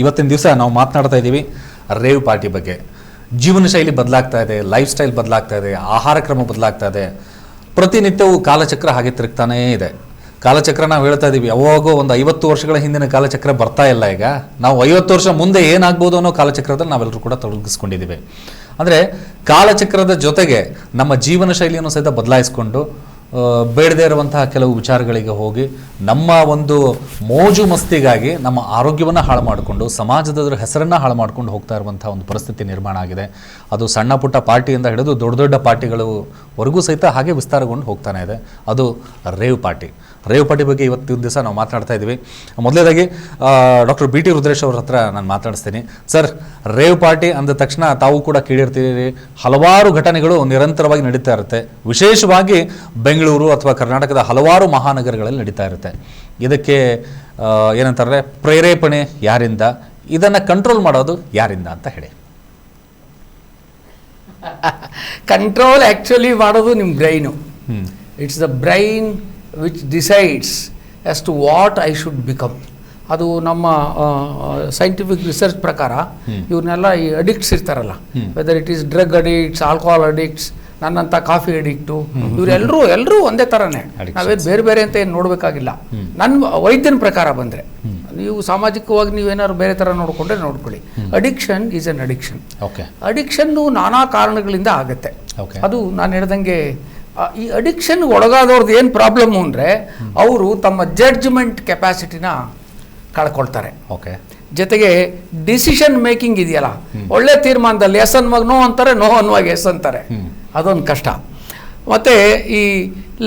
ಇವತ್ತಿನ ದಿವಸ ನಾವು ಮಾತನಾಡ್ತಾ ಇದ್ದೀವಿ ರೇವ್ ಪಾರ್ಟಿ ಬಗ್ಗೆ. ಜೀವನ ಶೈಲಿ ಬದಲಾಗ್ತಾ ಇದೆ, ಲೈಫ್ ಸ್ಟೈಲ್ ಬದಲಾಗ್ತಾ ಇದೆ, ಆಹಾರ ಕ್ರಮ ಬದಲಾಗ್ತಾ ಇದೆ. ಪ್ರತಿನಿತ್ಯವೂ ಕಾಲಚಕ್ರ ಹಾಗೆ ತಿರುಗ್ತಾನೇ ಇದೆ. ಕಾಲಚಕ್ರ ನಾವು ಹೇಳ್ತಾ ಇದ್ದೀವಿ, ಯಾವಾಗೋ ಒಂದು 50 ವರ್ಷಗಳ ಹಿಂದಿನ ಕಾಲಚಕ್ರ ಬರ್ತಾ ಇಲ್ಲ. ಈಗ ನಾವು 50 ವರ್ಷ ಮುಂದೆ ಏನಾಗ್ಬೋದು ಅನ್ನೋ ಕಾಲಚಕ್ರದಲ್ಲಿ ನಾವೆಲ್ಲರೂ ಕೂಡ ತೊಡಗಿಸ್ಕೊಂಡಿದ್ದೀವಿ. ಅಂದರೆ ಕಾಲಚಕ್ರದ ಜೊತೆಗೆ ನಮ್ಮ ಜೀವನ ಶೈಲಿಯನ್ನು ಸಹಿತ ಬದಲಾಯಿಸ್ಕೊಂಡು ಬೇಡದೇ ಇರುವಂತಹ ಕೆಲವು ವಿಚಾರಗಳಿಗೆ ಹೋಗಿ ನಮ್ಮ ಒಂದು ಮೋಜು ಮಸ್ತಿಗಾಗಿ ನಮ್ಮ ಆರೋಗ್ಯವನ್ನು ಹಾಳು ಮಾಡಿಕೊಂಡು ಸಮಾಜದ ಹೆಸರನ್ನು ಹಾಳು ಮಾಡ್ಕೊಂಡು ಹೋಗ್ತಾ ಇರುವಂಥ ಒಂದು ಪರಿಸ್ಥಿತಿ ನಿರ್ಮಾಣ ಆಗಿದೆ. ಅದು ಸಣ್ಣ ಪುಟ್ಟ ಪಾರ್ಟಿಯಿಂದ ಹಿಡಿದು ದೊಡ್ಡ ದೊಡ್ಡ ಪಾರ್ಟಿಗಳವರೆಗೂ ಸಹಿತ ಹಾಗೆ ವಿಸ್ತಾರಗೊಂಡು ಹೋಗ್ತಾನೆ ಇದೆ. ಅದು ರೇವ್ ಪಾರ್ಟಿ. ರೇವ್ ಪಾರ್ಟಿ ಬಗ್ಗೆ ಇವತ್ತಿನ ದಿವಸ ನಾವು ಮಾತನಾಡ್ತಾ ಇದ್ದೀವಿ. ಮೊದಲೇದಾಗಿ ಡಾಕ್ಟರ್ BT ರುದ್ರೇಶ್ ಅವ್ರ ಹತ್ರ ನಾನು ಮಾತಾಡಿಸ್ತೀನಿ. ಸರ್, ರೇವ್ ಪಾರ್ಟಿ ಅಂದ ತಕ್ಷಣ ತಾವು ಕೂಡ ಕೇಳಿರ್ತೀರಿ, ಹಲವಾರು ಘಟನೆಗಳು ನಿರಂತರವಾಗಿ ನಡೀತಾ ಇರುತ್ತೆ. ವಿಶೇಷವಾಗಿ ಬೆಂಗಳೂರು ಅಥವಾ ಕರ್ನಾಟಕದ ಹಲವಾರು ಮಹಾನಗರಗಳಲ್ಲಿ ನಡೀತಾ ಇರುತ್ತೆ. ಇದಕ್ಕೆ ಏನಂತಾರೆ, ಪ್ರೇರೇಪಣೆ ಯಾರಿಂದ, ಇದನ್ನು ಕಂಟ್ರೋಲ್ ಮಾಡೋದು ಯಾರಿಂದ ಅಂತ ಹೇಳಿ. ಕಂಟ್ರೋಲ್ ಆ್ಯಕ್ಚುಲಿ ಮಾಡೋದು ನಿಮ್ಮ brain. It's the brain which decides as to what I should become. ಅದು ನಮ್ಮ ಸೈಂಟಿಫಿಕ್ ರಿಸರ್ಚ್ ಪ್ರಕಾರ ಇವ್ರನ್ನೆಲ್ಲ ಈ ಅಡಿಕ್ಟ್ಸ್ ಇರ್ತಾರಲ್ಲ, whether it is drug addicts, alcohol addicts, ನನ್ನಂಥ ಕಾಫಿ ಅಡಿಕ್ಟು, ಇವರೆಲ್ಲರೂ ಒಂದೇ ಥರನೇ. ನಾವೇನು ಬೇರೆ ಬೇರೆ ಅಂತ ಏನು ನೋಡಬೇಕಾಗಿಲ್ಲ. ನನ್ನ ವೈದ್ಯನ ಪ್ರಕಾರ ಬಂದರೆ, ನೀವು ಸಾಮಾಜಿಕವಾಗಿ ನೀವೇನಾದ್ರು ಬೇರೆ ಥರ ನೋಡಿಕೊಂಡ್ರೆ ನೋಡ್ಕೊಳ್ಳಿ. Addiction is an addiction. ಅಡಿಕ್ಷನ್ನು ನಾನಾ ಕಾರಣಗಳಿಂದ ಆಗುತ್ತೆ. ಅದು ನಾನು ಹೇಳ್ದಂಗೆ ಈ ಅಡಿಕ್ಷನ್ ಒಳಗಾದವ್ರದ್ದು ಏನು ಪ್ರಾಬ್ಲಮ್ಮು ಅಂದರೆ, ಅವರು ತಮ್ಮ ಜಡ್ಜ್ಮೆಂಟ್ ಕೆಪಾಸಿಟಿನ ಕಳ್ಕೊಳ್ತಾರೆ. ಜೊತೆಗೆ ಡಿಸಿಷನ್ ಮೇಕಿಂಗ್ ಇದೆಯಲ್ಲ, ಒಳ್ಳೆ ತೀರ್ಮಾನದಲ್ಲಿ ಎಸ್ ಅನ್ನುವಾಗ ನೋ ಅಂತಾರೆ, ನೋ ಅನ್ನುವಾಗ ಎಸ್ ಅಂತಾರೆ. ಅದೊಂದು ಕಷ್ಟ. ಮತ್ತು ಈ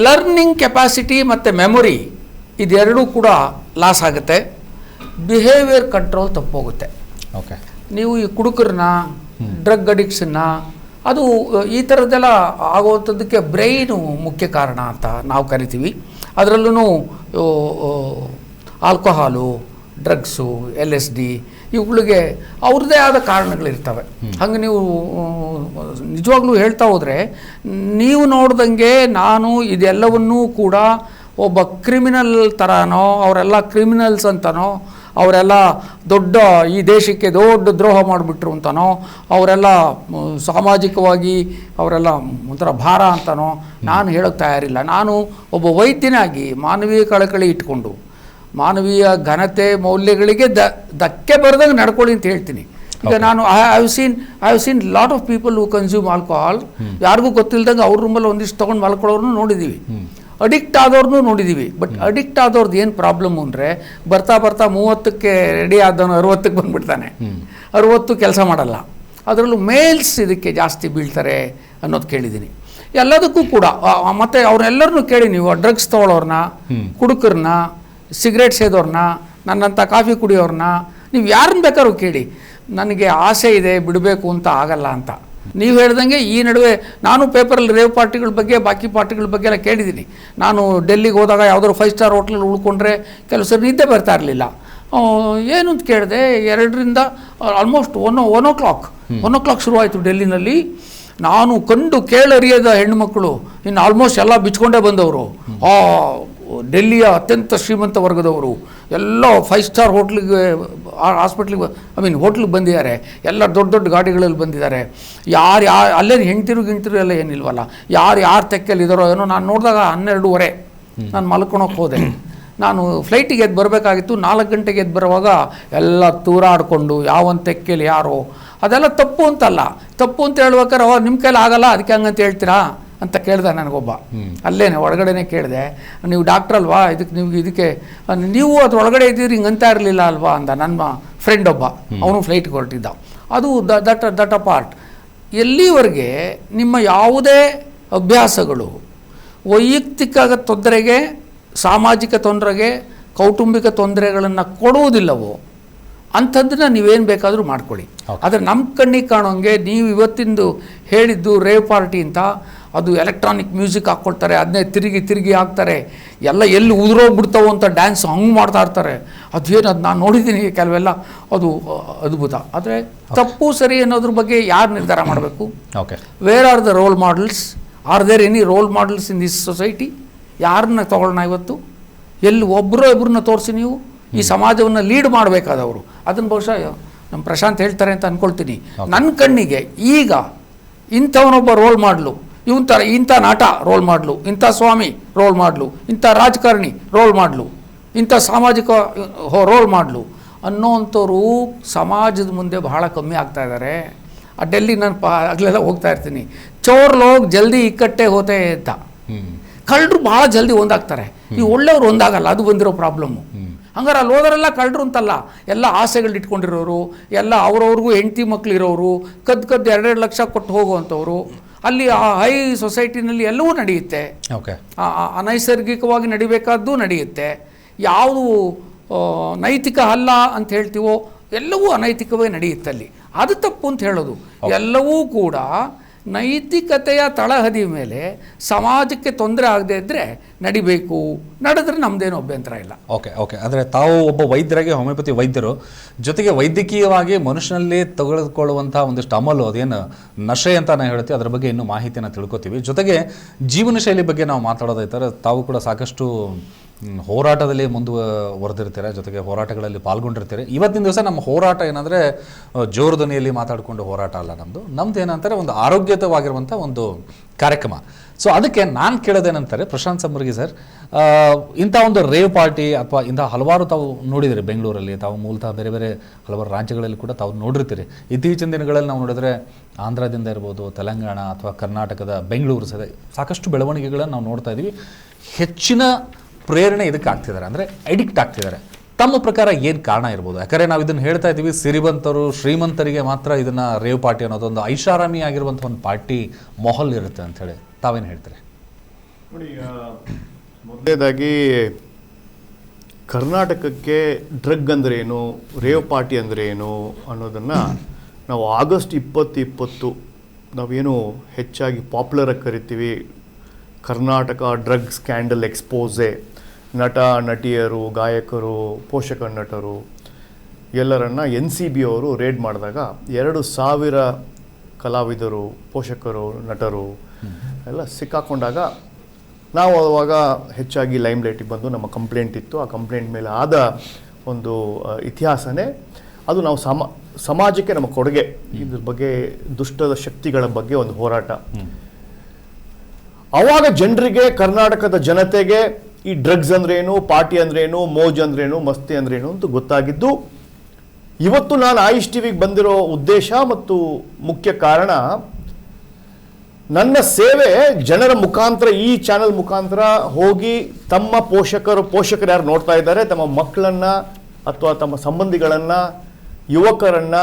ಲರ್ನಿಂಗ್ ಕೆಪಾಸಿಟಿ ಮತ್ತು ಮೆಮೊರಿ ಇದೆರಡೂ ಕೂಡ ಲಾಸ್ ಆಗುತ್ತೆ. ಬಿಹೇವಿಯರ್ ಕಂಟ್ರೋಲ್ ತಪ್ಪೋಗುತ್ತೆ. ನೀವು ಈ ಕುಡುಕರನ್ನ, ಡ್ರಗ್ ಅಡಿಕ್ಟ್ಸನ್ನ, ಅದು ಈ ಥರದ್ದೆಲ್ಲ ಆಗುವಂಥದ್ದಕ್ಕೆ ಬ್ರೈನು ಮುಖ್ಯ ಕಾರಣ ಅಂತ ನಾವು ಕರಿತೀವಿ. ಅದರಲ್ಲೂ ಆಲ್ಕೋಹಾಲು, ಡ್ರಗ್ಸು, LSD ಇವುಗಳಿಗೆ ಅವ್ರದ್ದೇ ಆದ ಕಾರಣಗಳಿರ್ತವೆ. ಹಂಗೆ ನೀವು ನಿಜವಾಗ್ಲೂ ಹೇಳ್ತಾ ಹೋದರೆ, ನೀವು ನೋಡ್ದಂಗೆ ನಾನು ಇದೆಲ್ಲವನ್ನೂ ಕೂಡ ಒಬ್ಬ ಕ್ರಿಮಿನಲ್ ಥರನೋ, ಅವರೆಲ್ಲ ಕ್ರಿಮಿನಲ್ಸ್ ಅಂತನೋ, ಅವರೆಲ್ಲ ದೊಡ್ಡ ಈ ದೇಶಕ್ಕೆ ದೊಡ್ಡ ದ್ರೋಹ ಮಾಡಿಬಿಟ್ರು ಅಂತನೋ, ಅವರೆಲ್ಲ ಸಾಮಾಜಿಕವಾಗಿ ಅವರೆಲ್ಲ ಒಂಥರ ಭಾರ ಅಂತನೋ ನಾನು ಹೇಳೋಕ್ಕೆ ತಯಾರಿಲ್ಲ. ನಾನು ಒಬ್ಬ ವೈದ್ಯನಾಗಿ ಮಾನವೀಯ ಕಳಕಳಿ ಇಟ್ಕೊಂಡು ಮಾನವೀಯ ಘನತೆ ಮೌಲ್ಯಗಳಿಗೆ ಧಕ್ಕೆ ಬರೆದಾಗ ನಡ್ಕೊಳ್ಳಿ ಅಂತ ಹೇಳ್ತೀನಿ. ಈಗ ನಾನು I have seen lot of people who consume alcohol. ಯಾರಿಗೂ ಗೊತ್ತಿಲ್ಲದಂಗೆ ಅವ್ರ ರೂಮಲ್ಲಿ ಒಂದಿಷ್ಟು ತೊಗೊಂಡು ಮಲ್ಕೊಳ್ಳೋರ್ನು ನೋಡಿದ್ದೀವಿ, ಅಡಿಕ್ಟ್ ಆದವ್ರನ್ನೂ ನೋಡಿದ್ದೀವಿ. ಬಟ್ ಅಡಿಕ್ಟ್ ಆದವ್ರದ್ದು ಏನು ಪ್ರಾಬ್ಲಮ್ಮು ಅಂದರೆ, ಬರ್ತಾ 30ಕ್ಕೆ ರೆಡಿ ಆದವನು 60ಕ್ಕೆ ಬಂದುಬಿಡ್ತಾನೆ, 60 ಕೆಲಸ ಮಾಡಲ್ಲ. ಅದರಲ್ಲೂ ಮೇಲ್ಸ್ ಇದಕ್ಕೆ ಜಾಸ್ತಿ ಬೀಳ್ತಾರೆ ಅನ್ನೋದು ಕೇಳಿದ್ದೀನಿ. ಎಲ್ಲದಕ್ಕೂ ಕೂಡ ಮತ್ತು ಅವ್ರನ್ನೆಲ್ಲರನ್ನೂ ಕೇಳಿ ನೀವು, ಡ್ರಗ್ಸ್ ತೊಗೊಳೋರನ್ನ, ಕುಡುಕರನ್ನ, ಸಿಗರೇಟ್ ಸೇದೋರನ್ನ, ನನ್ನಂಥ ಕಾಫಿ ಕುಡಿಯೋರನ್ನ, ನೀವು ಯಾರನ್ನ ಬೇಕಾದ್ರೂ ಕೇಳಿ, ನನಗೆ ಆಸೆ ಇದೆ ಬಿಡಬೇಕು ಅಂತ ಆಗಲ್ಲ ಅಂತ. ನೀವು ಹೇಳ್ದಂಗೆ ಈ ನಡುವೆ ನಾನು ಪೇಪರಲ್ಲಿ ರೇವ್ ಪಾರ್ಟಿಗಳ ಬಗ್ಗೆ, ಬಾಕಿ ಪಾರ್ಟಿಗಳ ಬಗ್ಗೆ ಎಲ್ಲ ಕೇಳಿದ್ದೀನಿ. ನಾನು ಡೆಲ್ಲಿಗೆ ಹೋದಾಗ ಯಾವುದಾದ್ರು 5 ಸ್ಟಾರ್ ಹೋಟ್ಲಲ್ಲಿ ಉಳ್ಕೊಂಡ್ರೆ ಕೆಲವು ಸರಿ ನಿದ್ದೆ ಬರ್ತಾ ಇರಲಿಲ್ಲ. ಏನು ಅಂತ ಕೇಳಿದೆ, 2ರಿಂದ ಆಲ್ಮೋಸ್ಟ್ 1 o'clock ಶುರುವಾಯಿತು ಡೆಲ್ಲಿನಲ್ಲಿ. ನಾನು ಕಂಡು ಕೇಳರಿಯದ ಹೆಣ್ಣುಮಕ್ಕಳು, ಇನ್ನು ಆಲ್ಮೋಸ್ಟ್ ಎಲ್ಲ ಬಿಚ್ಕೊಂಡೇ ಬಂದವರು, ಡೆಲ್ಲಿಯ ಅತ್ಯಂತ ಶ್ರೀಮಂತ ವರ್ಗದವರು ಎಲ್ಲ 5 ಸ್ಟಾರ್ ಹೋಟ್ಲಿಗೆ, ಹಾಸ್ಪಿಟ್ಲಿಗೆ, ಹೋಟ್ಲಿಗೆ ಬಂದಿದ್ದಾರೆ. ಎಲ್ಲ ದೊಡ್ಡ ದೊಡ್ಡ ಗಾಡಿಗಳಲ್ಲಿ ಬಂದಿದ್ದಾರೆ. ಯಾರು ಅಲ್ಲೇನು ಹೆಣ್ತಿರು ಎಲ್ಲ ಏನಿಲ್ವಲ್ಲ, ಯಾರು ತೆಕ್ಕಲ್ಲಿದ್ದಾರೋ ಏನೋ. ನಾನು ನೋಡಿದಾಗ 12:30 ನಾನು ಮಲ್ಕೊಳಕ್ಕೆ ಹೋದೆ. ನಾನು ಫ್ಲೈಟಿಗೆ ಎದ್ದು ಬರಬೇಕಾಗಿತ್ತು. 4 ಗಂಟೆಗೆ ಎದ್ದು ಬರುವಾಗ ಎಲ್ಲ ತೂರಾಡಿಕೊಂಡು ಯಾವಂತ ತೆಕ್ಕಲ್ಲಿ ಯಾರೋ. ಅದೆಲ್ಲ ತಪ್ಪು ಅಂತಲ್ಲ, ತಪ್ಪು ಅಂತ ಹೇಳ್ಬೇಕಾರೆ ನಿಮ್ಮ ಕೈಲಿ ಆಗಲ್ಲ ಅದಕ್ಕೆ ಹಂಗಂತ ಹೇಳ್ತೀರಾ ಅಂತ ಕೇಳ್ದೆ ನನಗೊಬ್ಬ. ಅಲ್ಲೇನೆ ಒಳಗಡೆನೇ ಕೇಳಿದೆ, ನೀವು ಡಾಕ್ಟ್ರ್ ಅಲ್ವಾ, ಇದಕ್ಕೆ ನೀವು ಅದ್ರ ಒಳಗಡೆ ಇದ್ದೀರಿ ಹಿಂಗಂತ ಇರಲಿಲ್ಲ ಅಲ್ವಾ ಅಂದ ನನ್ನ ಫ್ರೆಂಡ್ ಒಬ್ಬ. ಅವನು ಫ್ಲೈಟ್ಗೆ ಹೊರಟಿದ್ದ. ಅದು ದಟ್ ಪಾರ್ಟ್. ಎಲ್ಲಿವರೆಗೆ ನಿಮ್ಮ ಯಾವುದೇ ಅಭ್ಯಾಸಗಳು ವೈಯಕ್ತಿಕ ತೊಂದರೆಗೆ, ಸಾಮಾಜಿಕ ತೊಂದರೆಗೆ, ಕೌಟುಂಬಿಕ ತೊಂದರೆಗಳನ್ನು ಕೊಡುವುದಿಲ್ಲವೋ ಅಂಥದ್ದನ್ನು ನೀವೇನು ಬೇಕಾದರೂ ಮಾಡ್ಕೊಳ್ಳಿ. ಆದರೆ ನಮ್ಮ ಕಣ್ಣಿಗೆ ಕಾಣೋಂಗೆ ನೀವು ಇವತ್ತಿಂದು ಹೇಳಿದ್ದು ರೇವ್ ಪಾರ್ಟಿ ಅಂತ, ಅದು ಎಲೆಕ್ಟ್ರಾನಿಕ್ ಮ್ಯೂಸಿಕ್ ಹಾಕ್ಕೊಳ್ತಾರೆ, ಅದನ್ನೇ ತಿರುಗಿ ಹಾಕ್ತಾರೆ, ಎಲ್ಲ ಎಲ್ಲಿ ಉದುರೋಗ್ಬಿಡ್ತಾವೋ ಅಂತ ಡ್ಯಾನ್ಸ್ ಹಂಗೆ ಮಾಡ್ತಾ ಇರ್ತಾರೆ. ಅದೇನು ಅದು ನಾನು ನೋಡಿದ್ದೀನಿ ಕೆಲವೆಲ್ಲ, ಅದು ಅದ್ಭುತ. ಆದರೆ ತಪ್ಪು ಸರಿ ಅನ್ನೋದ್ರ ಬಗ್ಗೆ ಯಾರು ನಿರ್ಧಾರ ಮಾಡಬೇಕು? Where are the role models? Are there any role models in this society? ಯಾರನ್ನ ತಗೊಳ್ಳೋಣ ಇವತ್ತು? ಎಲ್ಲಿ ಒಬ್ಬರನ್ನ ತೋರಿಸಿ ನೀವು ಈ ಸಮಾಜವನ್ನು ಲೀಡ್ ಮಾಡಬೇಕಾದವರು. ಅದನ್ನು ಬಹುಶಃ ನಮ್ಮ ಪ್ರಶಾಂತ್ ಹೇಳ್ತಾರೆ ಅಂತ ಅಂದ್ಕೊಳ್ತೀನಿ. ನನ್ನ ಕಣ್ಣಿಗೆ ಈಗ ಇಂಥವನೊಬ್ಬ ರೋಲ್ ಮಾಡಲು, ಇಂಥ ನಟ ರೋಲ್ ಮಾಡಲು, ಇಂಥ ಸ್ವಾಮಿ ರೋಲ್ ಮಾಡಲು, ಇಂಥ ರಾಜಕಾರಣಿ ರೋಲ್ ಮಾಡಲು, ಇಂಥ ಸಾಮಾಜಿಕ ರೋಲ್ ಮಾಡಲು ಅನ್ನೋವಂಥವ್ರು ಸಮಾಜದ ಮುಂದೆ ಬಹಳ ಕಮ್ಮಿ ಆಗ್ತಾ ಇದ್ದಾರೆ. ಆ ಡೆಲ್ಲಿ ನಾನು ಆಗಲೆಲ್ಲ ಹೋಗ್ತಾ ಇರ್ತೀನಿ, ಚೋರ್ ಲೋಗ್ ಜಲ್ದಿ ಇಕ್ಕಟ್ಟೆ ಹೋತೆ ಅಂತ. ಕಳ್ಳರು ಭಾಳ ಜಲ್ದಿ ಒಂದಾಗ್ತಾರೆ, ಈ ಒಳ್ಳೆಯವ್ರು ಒಂದಾಗಲ್ಲ, ಅದು ಬಂದಿರೋ ಪ್ರಾಬ್ಲಮ್ಮು. ಹಂಗಾರೆ ಅಲ್ಲಿ ಹೋದರೆಲ್ಲ ಕಳ್ಳರು ಅಂತಲ್ಲ, ಎಲ್ಲ ಆಸೆಗಳು ಇಟ್ಕೊಂಡಿರೋರು, ಎಲ್ಲ ಅವ್ರವ್ರಿಗೂ ಹೆಂಡತಿ ಮಕ್ಳು ಇರೋರು, ಕದ್ದು 2 ಲಕ್ಷ ಕೊಟ್ಟು ಹೋಗುವಂಥವ್ರು. ಅಲ್ಲಿ ಆ ಹೈ ಸೊಸೈಟಿನಲ್ಲಿ ಎಲ್ಲವೂ ನಡೆಯುತ್ತೆ. ಅನೈಸರ್ಗಿಕವಾಗಿ ನಡಿಬೇಕಾದ್ದು ನಡೆಯುತ್ತೆ. ಯಾವುದು ನೈತಿಕ ಅಲ್ಲ ಅಂತ ಹೇಳ್ತೀವೋ ಎಲ್ಲವೂ ಅನೈತಿಕವೇ ನಡೆಯುತ್ತೆ ಅಲ್ಲಿ. ಅದು ತಪ್ಪು ಅಂತ ಹೇಳೋದು. ಎಲ್ಲವೂ ಕೂಡ ನೈತಿಕತೆಯ ತಳಹದಿ ಮೇಲೆ ಸಮಾಜಕ್ಕೆ ತೊಂದರೆ ಆಗದೆ ಇದ್ದರೆ ನಡಿಬೇಕು. ನಡೆದ್ರೆ ನಮ್ಮದೇನು ಅಭ್ಯಂತರ ಇಲ್ಲ. ಓಕೆ ಅಂದರೆ ತಾವು ಒಬ್ಬ ವೈದ್ಯರಾಗಿ, ಹೋಮಿಯೋಪತಿ ವೈದ್ಯರು, ಜೊತೆಗೆ ವೈದ್ಯಕೀಯವಾಗಿ ಮನುಷ್ಯನಲ್ಲಿ ತೆಗೆದುಕೊಳ್ಳುವಂಥ ಒಂದಿಷ್ಟು ಅಮಲು, ಅದೇನು ನಶೆ ಅಂತ ನಾನು ಹೇಳ್ತೀವಿ, ಅದರ ಬಗ್ಗೆ ಇನ್ನೂ ಮಾಹಿತಿಯನ್ನು ತಿಳ್ಕೊತೀವಿ. ಜೊತೆಗೆ ಜೀವನ ಶೈಲಿ ಬಗ್ಗೆ ನಾವು ಮಾತಾಡೋದೈತಾರೆ. ತಾವು ಕೂಡ ಸಾಕಷ್ಟು ಹೋರಾಟದಲ್ಲಿ ಮುಂದುವರೆದಿರ್ತೀರ, ಜೊತೆಗೆ ಹೋರಾಟಗಳಲ್ಲಿ ಪಾಲ್ಗೊಂಡಿರ್ತೀರಿ. ಇವತ್ತಿನ ದಿವಸ ನಮ್ಮ ಹೋರಾಟ ಏನಂದರೆ ಜೋರು ಧ್ವನಿಯಲ್ಲಿ ಮಾತಾಡಿಕೊಂಡು ಹೋರಾಟ ಅಲ್ಲ. ನಮ್ಮದು ಏನಂತಾರೆ ಒಂದು ಆರೋಗ್ಯಯುತವಾಗಿರುವಂಥ ಒಂದು ಕಾರ್ಯಕ್ರಮ. ಸೊ ಅದಕ್ಕೆ ನಾನು ಕೇಳೋದೇನಂತಾರೆ, ಪ್ರಶಾಂತ್ ಸಮರ್ಗಿ ಸರ್, ಇಂಥ ಒಂದು ರೇವ್ ಪಾರ್ಟಿ ಅಥವಾ ಇಂಥ ಹಲವಾರು ತಾವು ನೋಡಿದಿರಿ ಬೆಂಗಳೂರಲ್ಲಿ, ತಾವು ಮೂಲತಃ ಬೇರೆ ಬೇರೆ ಹಲವಾರು ರಾಜ್ಯಗಳಲ್ಲಿ ಕೂಡ ತಾವು ನೋಡಿರ್ತೀರಿ. ಇತ್ತೀಚಿನ ದಿನಗಳಲ್ಲಿ ನಾವು ನೋಡಿದ್ರೆ ಆಂಧ್ರದಿಂದ ಇರ್ಬೋದು, ತೆಲಂಗಾಣ ಅಥವಾ ಕರ್ನಾಟಕದ ಬೆಂಗಳೂರು ಸದ ಸಾಕಷ್ಟು ಬೆಳವಣಿಗೆಗಳನ್ನು ನಾವು ನೋಡ್ತಾ ಇದ್ದೀವಿ. ಹೆಚ್ಚಿನ ಪ್ರೇರಣೆ ಇದಕ್ಕೆ ಆಗ್ತಿದ್ದಾರೆ, ಅಂದರೆ ಅಡಿಕ್ಟ್ ಆಗ್ತಿದ್ದಾರೆ. ತಮ್ಮ ಪ್ರಕಾರ ಏನು ಕಾರಣ ಇರ್ಬೋದು? ಯಾಕಂದರೆ ನಾವು ಇದನ್ನು ಹೇಳ್ತಾ ಇದ್ದೀವಿ, ಸಿರಿವಂತರು ಶ್ರೀಮಂತರಿಗೆ ಮಾತ್ರ ಇದನ್ನು ರೇವ್ ಪಾರ್ಟಿ ಅನ್ನೋದೊಂದು ಐಷಾರಾಮಿ ಆಗಿರುವಂಥ ಒಂದು ಪಾರ್ಟಿ ಮಾಹೋಲ್ ಇರುತ್ತೆ ಅಂಥೇಳಿ ತಾವೇನು ಹೇಳ್ತೀರಿ? ನೋಡಿ, ಮೊದಲನೇದಾಗಿ ಕರ್ನಾಟಕಕ್ಕೆ ಡ್ರಗ್ ಅಂದರೆ ಏನು, ರೇವ್ ಪಾರ್ಟಿ ಅಂದರೆ ಏನು ಅನ್ನೋದನ್ನು ನಾವು ಆಗಸ್ಟ್ 2020 ನಾವೇನು ಹೆಚ್ಚಾಗಿ ಪಾಪ್ಯುಲರಾಗಿ ಕರಿತೀವಿ, ಕರ್ನಾಟಕ ಡ್ರಗ್ ಸ್ಕ್ಯಾಂಡಲ್ ಎಕ್ಸ್ಪೋಸೆ, ನಟ ನಟಿಯರು, ಗಾಯಕರು, ಪೋಷಕ ನಟರು ಎಲ್ಲರನ್ನ NCB ಅವರು ರೇಡ್ ಮಾಡಿದಾಗ 2,000 ಕಲಾವಿದರು, ಪೋಷಕರು, ನಟರು ಎಲ್ಲ ಸಿಕ್ಕಾಕೊಂಡಾಗ ನಾವು ಅವಾಗ ಹೆಚ್ಚಾಗಿ ಲೈಮ್ ಲೈಟಿಗೆ ಬಂದು ನಮ್ಮ ಕಂಪ್ಲೇಂಟ್ ಇತ್ತು. ಆ ಕಂಪ್ಲೇಂಟ್ ಮೇಲೆ ಆದ ಒಂದು ಇತಿಹಾಸನೇ ಅದು. ನಾವು ಸಮಾಜಕ್ಕೆ ನಮ್ಮ ಕೊಡುಗೆ, ಇದ್ರ ಬಗ್ಗೆ ದುಷ್ಟದ ಶಕ್ತಿಗಳ ಬಗ್ಗೆ ಒಂದು ಹೋರಾಟ. ಆವಾಗ ಜನರಿಗೆ, ಕರ್ನಾಟಕದ ಜನತೆಗೆ ಈ ಡ್ರಗ್ಸ್ ಅಂದ್ರೇನು, ಪಾರ್ಟಿ ಅಂದ್ರೇನು, ಮೋಜ್ ಅಂದ್ರೇನು, ಮಸ್ತಿ ಅಂದ್ರೇನು ಅಂತ ಗೊತ್ತಾಗಿದ್ದು. ಇವತ್ತು ನಾನು ಆಯುಷ್ ಟಿವಿಗೆ ಬಂದಿರೋ ಉದ್ದೇಶ ಮತ್ತು ಮುಖ್ಯ ಕಾರಣ, ನನ್ನ ಸೇವೆ ಜನರ ಮುಖಾಂತರ, ಈ ಚಾನೆಲ್ ಮುಖಾಂತರ ಹೋಗಿ ತಮ್ಮ ಪೋಷಕರು ಯಾರು ನೋಡ್ತಾ ಇದ್ದಾರೆ, ತಮ್ಮ ಮಕ್ಕಳನ್ನ ಅಥವಾ ತಮ್ಮ ಸಂಬಂಧಿಗಳನ್ನ, ಯುವಕರನ್ನ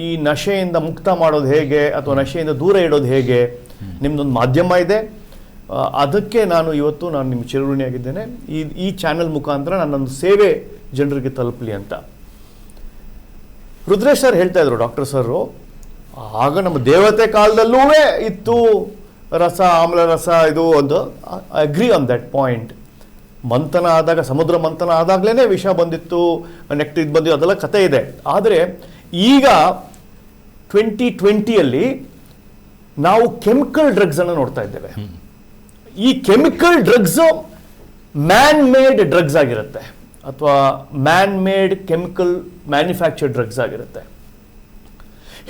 ಈ ನಶೆಯಿಂದ ಮುಕ್ತ ಮಾಡೋದು ಹೇಗೆ ಅಥವಾ ನಶೆಯಿಂದ ದೂರ ಇಡೋದು ಹೇಗೆ, ನಿಮ್ದೊಂದು ಮಾಧ್ಯಮ ಇದೆ, ಅದಕ್ಕೆ ನಾನು ನಿಮ್ಮ ಚಿರಋಣಿಯಾಗಿದ್ದೇನೆ. ಈ ಚಾನೆಲ್ ಮುಖಾಂತರ ನನ್ನೊಂದು ಸೇವೆ ಜನರಿಗೆ ತಲುಪಲಿ ಅಂತ. ರುದ್ರೇಶ್ ಸರ್ ಹೇಳ್ತಾ ಇದ್ರು, ಡಾಕ್ಟರ್ ಸರ್, ಆಗ ನಮ್ಮ ದೇವತೆ ಕಾಲದಲ್ಲೂ ಇತ್ತು ರಸ, ಆಮ್ಲ ರಸ, ಇದು ಒಂದು ಅಗ್ರಿ ಆನ್ ದಟ್ ಪಾಯಿಂಟ್. ಮಂಥನ ಆದಾಗ, ಸಮುದ್ರ ಮಂಥನ ಆದಾಗ್ಲೇ ವಿಷ ಬಂದಿತ್ತು, ನೆಕ್ಟ್ ಇದು ಬಂದಿತ್ತು, ಅದೆಲ್ಲ ಕತೆ ಇದೆ. ಆದರೆ ಈಗ 2020ಯಲ್ಲಿ ನಾವು ಕೆಮಿಕಲ್ ಡ್ರಗ್ಸ್ ಅನ್ನು ನೋಡ್ತಾ ಇದ್ದೇವೆ. ಈ chemical drugs man made drugs ಆಗಿರುತ್ತೆ ಅಥವಾ man made chemical manufactured drugs ಆಗಿರುತ್ತೆ.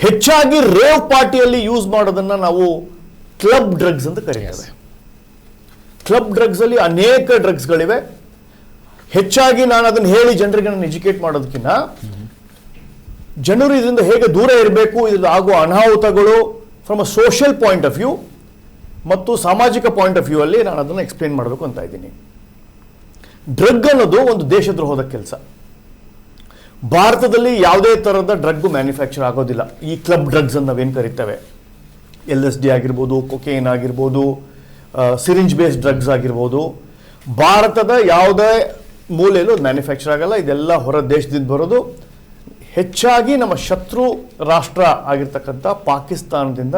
ಹೆಚ್ಚಾಗಿ ರೇವ್ ಪಾರ್ಟಿಯಲ್ಲಿ ಯೂಸ್ ಮಾಡೋದನ್ನ ನಾವು ಕ್ಲಬ್ ಡ್ರಗ್ಸ್ ಅಂತ ಕರೀತೇವೆ. ಕ್ಲಬ್ ಡ್ರಗ್ಸ್ ಅಲ್ಲಿ ಅನೇಕ ಡ್ರಗ್ಸ್ಗಳಿವೆ. ಹೆಚ್ಚಾಗಿ ನಾನು ಅದನ್ನು ಹೇಳಿ ಜನರಿಗೆ ನಾನು ಎಜುಕೇಟ್ ಮಾಡೋದಕ್ಕಿಂತ ಜನರು ಇದರಿಂದ ಹೇಗೆ ದೂರ ಇರಬೇಕು, ಇದರಿಂದ ಆಗುವ ಅನಾಹುತಗಳು from a social point of view ಮತ್ತು ಸಾಮಾಜಿಕ ಪಾಯಿಂಟ್ ಆಫ್ ವ್ಯೂ ಅಲ್ಲಿ ನಾನು ಅದನ್ನು ಎಕ್ಸ್ಪ್ಲೇನ್ ಮಾಡಬೇಕು ಅಂತ ಇದ್ದೀನಿ. ಡ್ರಗ್ ಅನ್ನೋದು ಒಂದು ದೇಶದ್ರೋಹದ ಕೆಲಸ. ಭಾರತದಲ್ಲಿ ಯಾವುದೇ ಥರದ ಡ್ರಗ್ ಮ್ಯಾನುಫ್ಯಾಕ್ಚರ್ ಆಗೋದಿಲ್ಲ. ಈ ಕ್ಲಬ್ ಡ್ರಗ್ಸ್ ಅಂತ ನಾವೇನು ಕರಿತೇವೆ, LSD ಆಗಿರ್ಬೋದು, ಕೊಕೇನ್ ಆಗಿರ್ಬೋದು, ಸಿರಿಂಜ್ ಬೇಸ್ಡ್ ಡ್ರಗ್ಸ್ ಆಗಿರ್ಬೋದು, ಭಾರತದ ಯಾವುದೇ ಮೂಲೆಯಲ್ಲೂ ಮ್ಯಾನುಫ್ಯಾಕ್ಚರ್ ಆಗಲ್ಲ. ಇದೆಲ್ಲ ಹೊರ ದೇಶದಿಂದ ಬರೋದು. ಹೆಚ್ಚಾಗಿ ನಮ್ಮ ಶತ್ರು ರಾಷ್ಟ್ರ ಆಗಿರ್ತಕ್ಕಂಥ ಪಾಕಿಸ್ತಾನದಿಂದ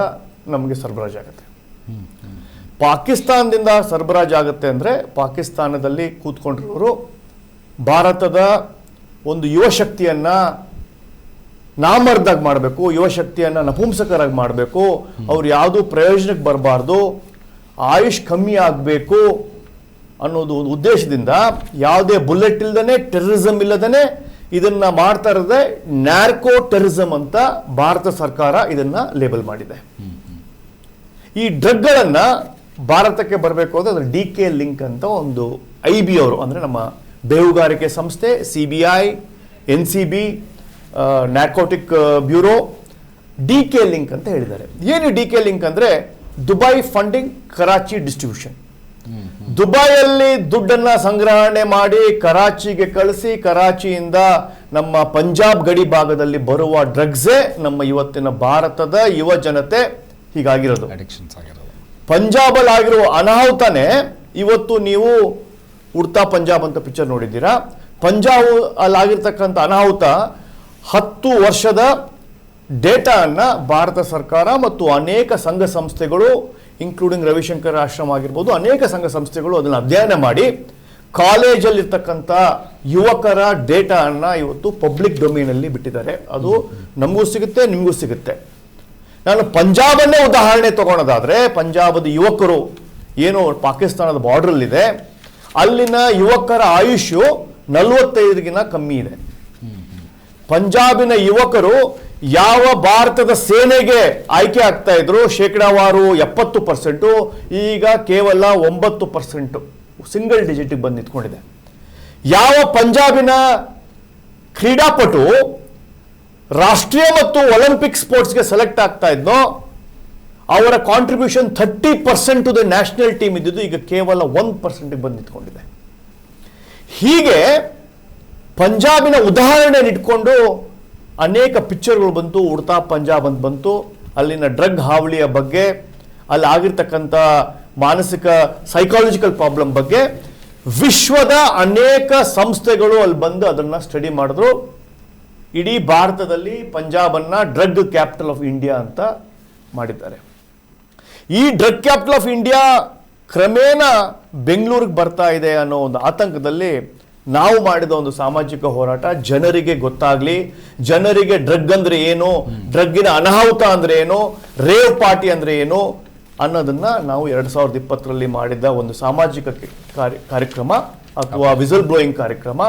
ನಮಗೆ ಸರಬರಾಜಾಗುತ್ತೆ. ಪಾಕಿಸ್ತಾನದಿಂದ ಸರಬರಾಜಾಗುತ್ತೆ ಅಂದರೆ ಪಾಕಿಸ್ತಾನದಲ್ಲಿ ಕೂತ್ಕೊಂಡಿರೋರು ಭಾರತದ ಒಂದು ಯುವಶಕ್ತಿಯನ್ನು ನಾಮರ್ದಾಗಿ ಮಾಡಬೇಕು, ಯುವಶಕ್ತಿಯನ್ನು ನಪುಂಸಕರಾಗಿ ಮಾಡಬೇಕು, ಅವ್ರು ಯಾವುದೂ ಪ್ರಯೋಜನಕ್ಕೆ ಬರಬಾರ್ದು, ಆಯುಷ್ ಕಮ್ಮಿ ಆಗಬೇಕು, ಅನ್ನೋದು ಒಂದು ಉದ್ದೇಶದಿಂದ ಯಾವುದೇ ಬುಲೆಟ್ ಇಲ್ಲದೇ ಟೆರರಿಸಮ್ ಇಲ್ಲದೇ ಇದನ್ನ ಮಾಡ್ತಾ ಇರೋದೇ ನ್ಯಾರ್ಕೋ ಟೆರರಿಸಮ್ ಅಂತ ಭಾರತ ಸರ್ಕಾರ ಇದನ್ನ ಲೇಬಲ್ ಮಾಡಿದೆ. ಈ ಡ್ರಗ್ಗಳನ್ನು ಭಾರತಕ್ಕೆ ಬರಬೇಕು ಅಂದ್ರೆ ಅದ್ರ DK ಲಿಂಕ್ ಅಂತ ಒಂದು IB ಅವರು ಅಂದರೆ ನಮ್ಮ ಬೇಹುಗಾರಿಕೆ ಸಂಸ್ಥೆ, CBI, NCB, narcotic bureau DK link ಅಂತ ಹೇಳಿದ್ದಾರೆ. ಏನು DK ಲಿಂಕ್ ಅಂದರೆ ದುಬೈ ಫಂಡಿಂಗ್ ಕರಾಚಿ ಡಿಸ್ಟ್ರಿಬ್ಯೂಷನ್. ದುಬೈಯಲ್ಲಿ ದುಡ್ಡನ್ನ ಸಂಗ್ರಹಣೆ ಮಾಡಿ ಕರಾಚಿಗೆ ಕಳಿಸಿ ಕರಾಚಿಯಿಂದ ನಮ್ಮ ಪಂಜಾಬ್ ಗಡಿ ಭಾಗದಲ್ಲಿ ಬರುವ ಡ್ರಗ್ಸೇ ನಮ್ಮ ಇವತ್ತಿನ ಭಾರತದ ಯುವ ಜನತೆ ಹೀಗಾಗಿರೋದು. ಅಡಿಕ್ಷನ್ಸ್ ಆಗಿರೋದು ಪಂಜಾಬಲ್ಲಿ ಆಗಿರುವ ಅನಾಹುತನೇ ಇವತ್ತು ನೀವು ಉಡ್ತಾ ಪಂಜಾಬ್ ಅಂತ ಪಿಕ್ಚರ್ ನೋಡಿದ್ದೀರಾ. ಪಂಜಾಬ್ ಅಲ್ಲಿ ಆಗಿರ್ತಕ್ಕಂಥ ಅನಾಹುತ 10 ವರ್ಷದ ಡೇಟಾವನ್ನು ಭಾರತ ಸರ್ಕಾರ ಮತ್ತು ಅನೇಕ ಸಂಘ ಸಂಸ್ಥೆಗಳು ಇನ್ಕ್ಲೂಡಿಂಗ್ ರವಿಶಂಕರ್ ಆಶ್ರಮ ಆಗಿರ್ಬೋದು, ಅನೇಕ ಸಂಘ ಸಂಸ್ಥೆಗಳು ಅದನ್ನು ಅಧ್ಯಯನ ಮಾಡಿ ಕಾಲೇಜಲ್ಲಿರ್ತಕ್ಕಂಥ ಯುವಕರ ಡೇಟಾವನ್ನು ಇವತ್ತು ಪಬ್ಲಿಕ್ ಡೊಮೇನಲ್ಲಿ ಬಿಟ್ಟಿದ್ದಾರೆ. ಅದು ನಮಗೂ ಸಿಗುತ್ತೆ, ನಿಮಗೂ ಸಿಗುತ್ತೆ. ನಾನು ಪಂಜಾಬನ್ನೇ ಉದಾಹರಣೆ ತಗೊಳ್ಳೋದಾದ್ರೆ, ಪಂಜಾಬದ ಯುವಕರು ಏನು ಪಾಕಿಸ್ತಾನದ ಬಾರ್ಡ್ರಲ್ಲಿದೆ, ಅಲ್ಲಿನ ಯುವಕರ ಆಯುಷ್ಯು 45ಗಿನ ಕಮ್ಮಿ ಇದೆ. ಪಂಜಾಬಿನ ಯುವಕರು ಯಾವ ಭಾರತದ ಸೇನೆಗೆ ಆಯ್ಕೆ ಆಗ್ತಾ ಇದ್ರು ಶೇಕಡಾವಾರು 70%, ಈಗ ಕೇವಲ 9% ಸಿಂಗಲ್ ಡಿಜಿಟ್ಗೆ ಬಂದು ನಿಂತ್ಕೊಂಡಿದೆ. ಯಾವ ಪಂಜಾಬಿನ ಕ್ರೀಡಾಪಟು ರಾಷ್ಟ್ರೀಯ ಮತ್ತು ಒಲಿಂಪಿಕ್ ಸ್ಪೋರ್ಟ್ಸ್ಗೆ ಸೆಲೆಕ್ಟ್ ಆಗ್ತಾ ಇದ್ನೋ ಅವರ contribution 30% to the national team ಇದ್ದಿದ್ದು ಈಗ ಕೇವಲ 1% ಬಂದು ನಿಂತ್ಕೊಂಡಿದೆ. ಹೀಗೆ ಪಂಜಾಬಿನ ಉದಾಹರಣೆ ಇಟ್ಕೊಂಡು ಅನೇಕ ಪಿಕ್ಚರ್ಗಳು ಬಂತು. ಉಡ್ತಾ ಪಂಜಾಬ್ ಅಂತ ಬಂತು. ಅಲ್ಲಿನ ಡ್ರಗ್ ಹಾವಳಿಯ ಬಗ್ಗೆ, ಅಲ್ಲಿ ಆಗಿರ್ತಕ್ಕಂಥ ಮಾನಸಿಕ ಸೈಕಾಲಜಿಕಲ್ ಪ್ರಾಬ್ಲಮ್ ಬಗ್ಗೆ ವಿಶ್ವದ ಅನೇಕ ಸಂಸ್ಥೆಗಳು ಅಲ್ಲಿ ಬಂದು ಅದನ್ನು ಸ್ಟಡಿ ಮಾಡಿದ್ರು. ಇಡೀ ಭಾರತದಲ್ಲಿ ಪಂಜಾಬನ್ನ ಡ್ರಗ್ ಕ್ಯಾಪಿಟಲ್ ಆಫ್ ಇಂಡಿಯಾ ಅಂತ ಮಾಡಿದ್ದಾರೆ. ಈ ಡ್ರಗ್ ಕ್ಯಾಪಿಟಲ್ ಆಫ್ ಇಂಡಿಯಾ ಕ್ರಮೇಣ ಬೆಂಗಳೂರಿಗೆ ಬರ್ತಾ ಇದೆ ಅನ್ನೋ ಒಂದು ಆತಂಕದಲ್ಲಿ ನಾವು ಮಾಡಿದ ಒಂದು ಸಾಮಾಜಿಕ ಹೋರಾಟ ಜನರಿಗೆ ಗೊತ್ತಾಗ್ಲಿ, ಜನರಿಗೆ ಡ್ರಗ್ ಅಂದ್ರೆ ಏನು, ಡ್ರಗ್ಗಿನ ಅನಾಹುತ ಅಂದ್ರೆ ಏನು, ರೇವ್ ಪಾರ್ಟಿ ಅಂದ್ರೆ ಏನು ಅನ್ನೋದನ್ನ ನಾವು 2020ರಲ್ಲಿ ಮಾಡಿದ ಒಂದು ಸಾಮಾಜಿಕ ಕಾರ್ಯಕ್ರಮ ಅಥವಾ ವಿಸಲ್ ಬ್ಲೋಯಿಂಗ್ ಕಾರ್ಯಕ್ರಮ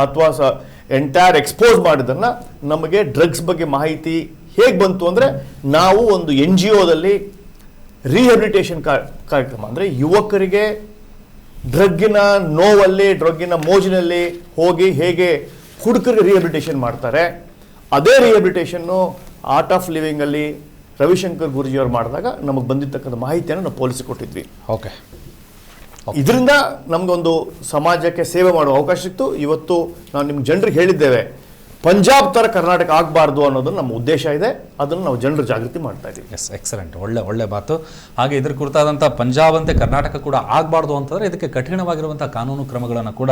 ಅಥವಾ ಎಂಟೈರ್ ಎಕ್ಸ್ಪೋಸ್ ಮಾಡಿದನ್ನ ನಮಗೆ ಡ್ರಗ್ಸ್ ಬಗ್ಗೆ ಮಾಹಿತಿ ಹೇಗೆ ಬಂತು ಅಂದ್ರೆ, ನಾವು ಒಂದು NGOದಲ್ಲಿ ರಿಹ್ಯಾಬಿಲಿಟೇಷನ್ ಕಾರ್ಯಕ್ರಮ ಅಂದರೆ ಯುವಕರಿಗೆ ಡ್ರಗ್ಗಿನ ನೋವಲ್ಲಿ, ಡ್ರಗ್ಗಿನ ಮೋಜಿನಲ್ಲಿ ಹೋಗಿ ಹೇಗೆ ಹುಡುಗರಿಗೆ ರಿಹ್ಯಾಬಿಲಿಟೇಷನ್ ಮಾಡ್ತಾರೆ, ಅದೇ ರಿಹ್ಯಾಬಿಲಿಟೇಷನ್ನು ಆರ್ಟ್ ಆಫ್ ಲಿವಿಂಗಲ್ಲಿ ರವಿಶಂಕರ್ ಗುರೂಜಿಯವರು ಮಾಡಿದಾಗ ನಮಗೆ ಬಂದಿರ್ತಕ್ಕಂಥ ಮಾಹಿತಿಯನ್ನು ನಾವು ಪೋಲಿಸಿಕೊಟ್ಟಿದ್ವಿ. ಓಕೆ, ಇದರಿಂದ ನಮಗೊಂದು ಸಮಾಜಕ್ಕೆ ಸೇವೆ ಮಾಡುವ ಅವಕಾಶ ಸಿಕ್ತು. ಇವತ್ತು ನಾವು ನಿಮ್ಗೆ ಜನರಿಗೆ ಹೇಳಿದ್ದೇವೆ, ಪಂಜಾಬ್ ಥರ ಕರ್ನಾಟಕ ಆಗಬಾರ್ದು ಅನ್ನೋದು ನಮ್ಮ ಉದ್ದೇಶ ಇದೆ. ಅದನ್ನು ನಾವು ಜನರ ಜಾಗೃತಿ ಮಾಡ್ತಾ ಇದ್ದೀವಿ. ಎಸ್, ಎಕ್ಸಲೆಂಟ್, ಒಳ್ಳೆ ಮಾತು. ಹಾಗೆ ಇದ್ರ ಕುರಿತಾದಂಥ ಪಂಜಾಬ್ ಅಂತೆ ಕರ್ನಾಟಕ ಕೂಡ ಆಗಬಾರ್ದು ಅಂತಂದರೆ ಇದಕ್ಕೆ ಕಠಿಣವಾಗಿರುವಂಥ ಕಾನೂನು ಕ್ರಮಗಳನ್ನು ಕೂಡ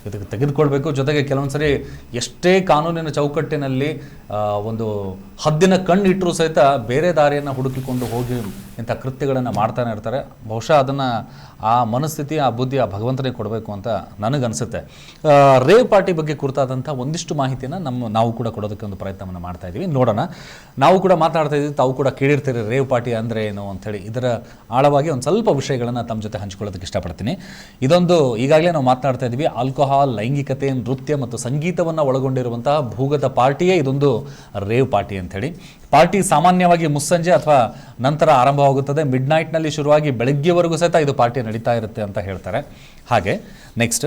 ಇದಕ್ಕೆ ತೆಗೆದುಕೊಳ್ಬೇಕು. ಜೊತೆಗೆ ಕೆಲವೊಂದು ಸರಿ ಎಷ್ಟೇ ಕಾನೂನಿನ ಚೌಕಟ್ಟಿನಲ್ಲಿ ಒಂದು ಹದ್ದಿನ ಕಣ್ಣು ಇಟ್ಟರೂ ಸಹಿತ ಬೇರೆ ದಾರಿಯನ್ನು ಹುಡುಕಿಕೊಂಡು ಹೋಗಿ ಇಂಥ ಕೃತ್ಯಗಳನ್ನು ಮಾಡ್ತಾನೆ ಇರ್ತಾರೆ. ಬಹುಶಃ ಅದನ್ನು ಆ ಮನಸ್ಥಿತಿ, ಆ ಬುದ್ಧಿ ಆ ಭಗವಂತನಿಗೆ ಕೊಡಬೇಕು ಅಂತ ನನಗನ್ಸುತ್ತೆ. ರೇವ್ ಪಾರ್ಟಿ ಬಗ್ಗೆ ಕುರಿತಾದಂಥ ಒಂದಿಷ್ಟು ಮಾಹಿತಿಯನ್ನು ನಾವು ಕೂಡ ಕೊಡೋದಕ್ಕೆ ಒಂದು ಪ್ರಯತ್ನವನ್ನು ಮಾಡ್ತಾ ಇದ್ದೀವಿ. ನೋಡೋಣ. ನಾವು ಕೂಡ ಮಾತಾಡ್ತಾ ಇದ್ದೀವಿ, ತಾವು ಕೂಡ ಕೇಳಿರ್ತೀರಿ ರೇವ್ ಪಾರ್ಟಿ ಅಂದರೆ ಏನು ಅಂಥೇಳಿ. ಇದರ ಆಳವಾಗಿ ಒಂದು ಸ್ವಲ್ಪ ವಿಷಯಗಳನ್ನು ತಮ್ಮ ಜೊತೆ ಹಂಚ್ಕೊಳ್ಳೋದಕ್ಕೆ ಇಷ್ಟಪಡ್ತೀನಿ. ಇದೊಂದು ಈಗಾಗಲೇ ನಾವು ಮಾತನಾಡ್ತಾ ಇದ್ದೀವಿ, ಆಲ್ಕೋಹಾಲ್, ಲೈಂಗಿಕತೆ, ನೃತ್ಯ ಮತ್ತು ಸಂಗೀತವನ್ನು ಒಳಗೊಂಡಿರುವಂತಹ ಭೂಗತ ಪಾರ್ಟಿಯೇ ಇದೊಂದು ರೇವ್ ಪಾರ್ಟಿ ಅಂಥೇಳಿ. ಪಾರ್ಟಿ ಸಾಮಾನ್ಯವಾಗಿ ಮುಸ್ಸಂಜೆ ಅಥವಾ ನಂತರ ಆರಂಭವಾಗುತ್ತದೆ. ಮಿಡ್ ನೈಟ್ನಲ್ಲಿ ಶುರುವಾಗಿ ಬೆಳಗ್ಗೆವರೆಗೂ ಸಹಿತ ಇದು ಪಾರ್ಟಿ ನಡೀತಾ ಇರುತ್ತೆ ಅಂತ ಹೇಳ್ತಾರೆ. ಹಾಗೆ ನೆಕ್ಸ್ಟ್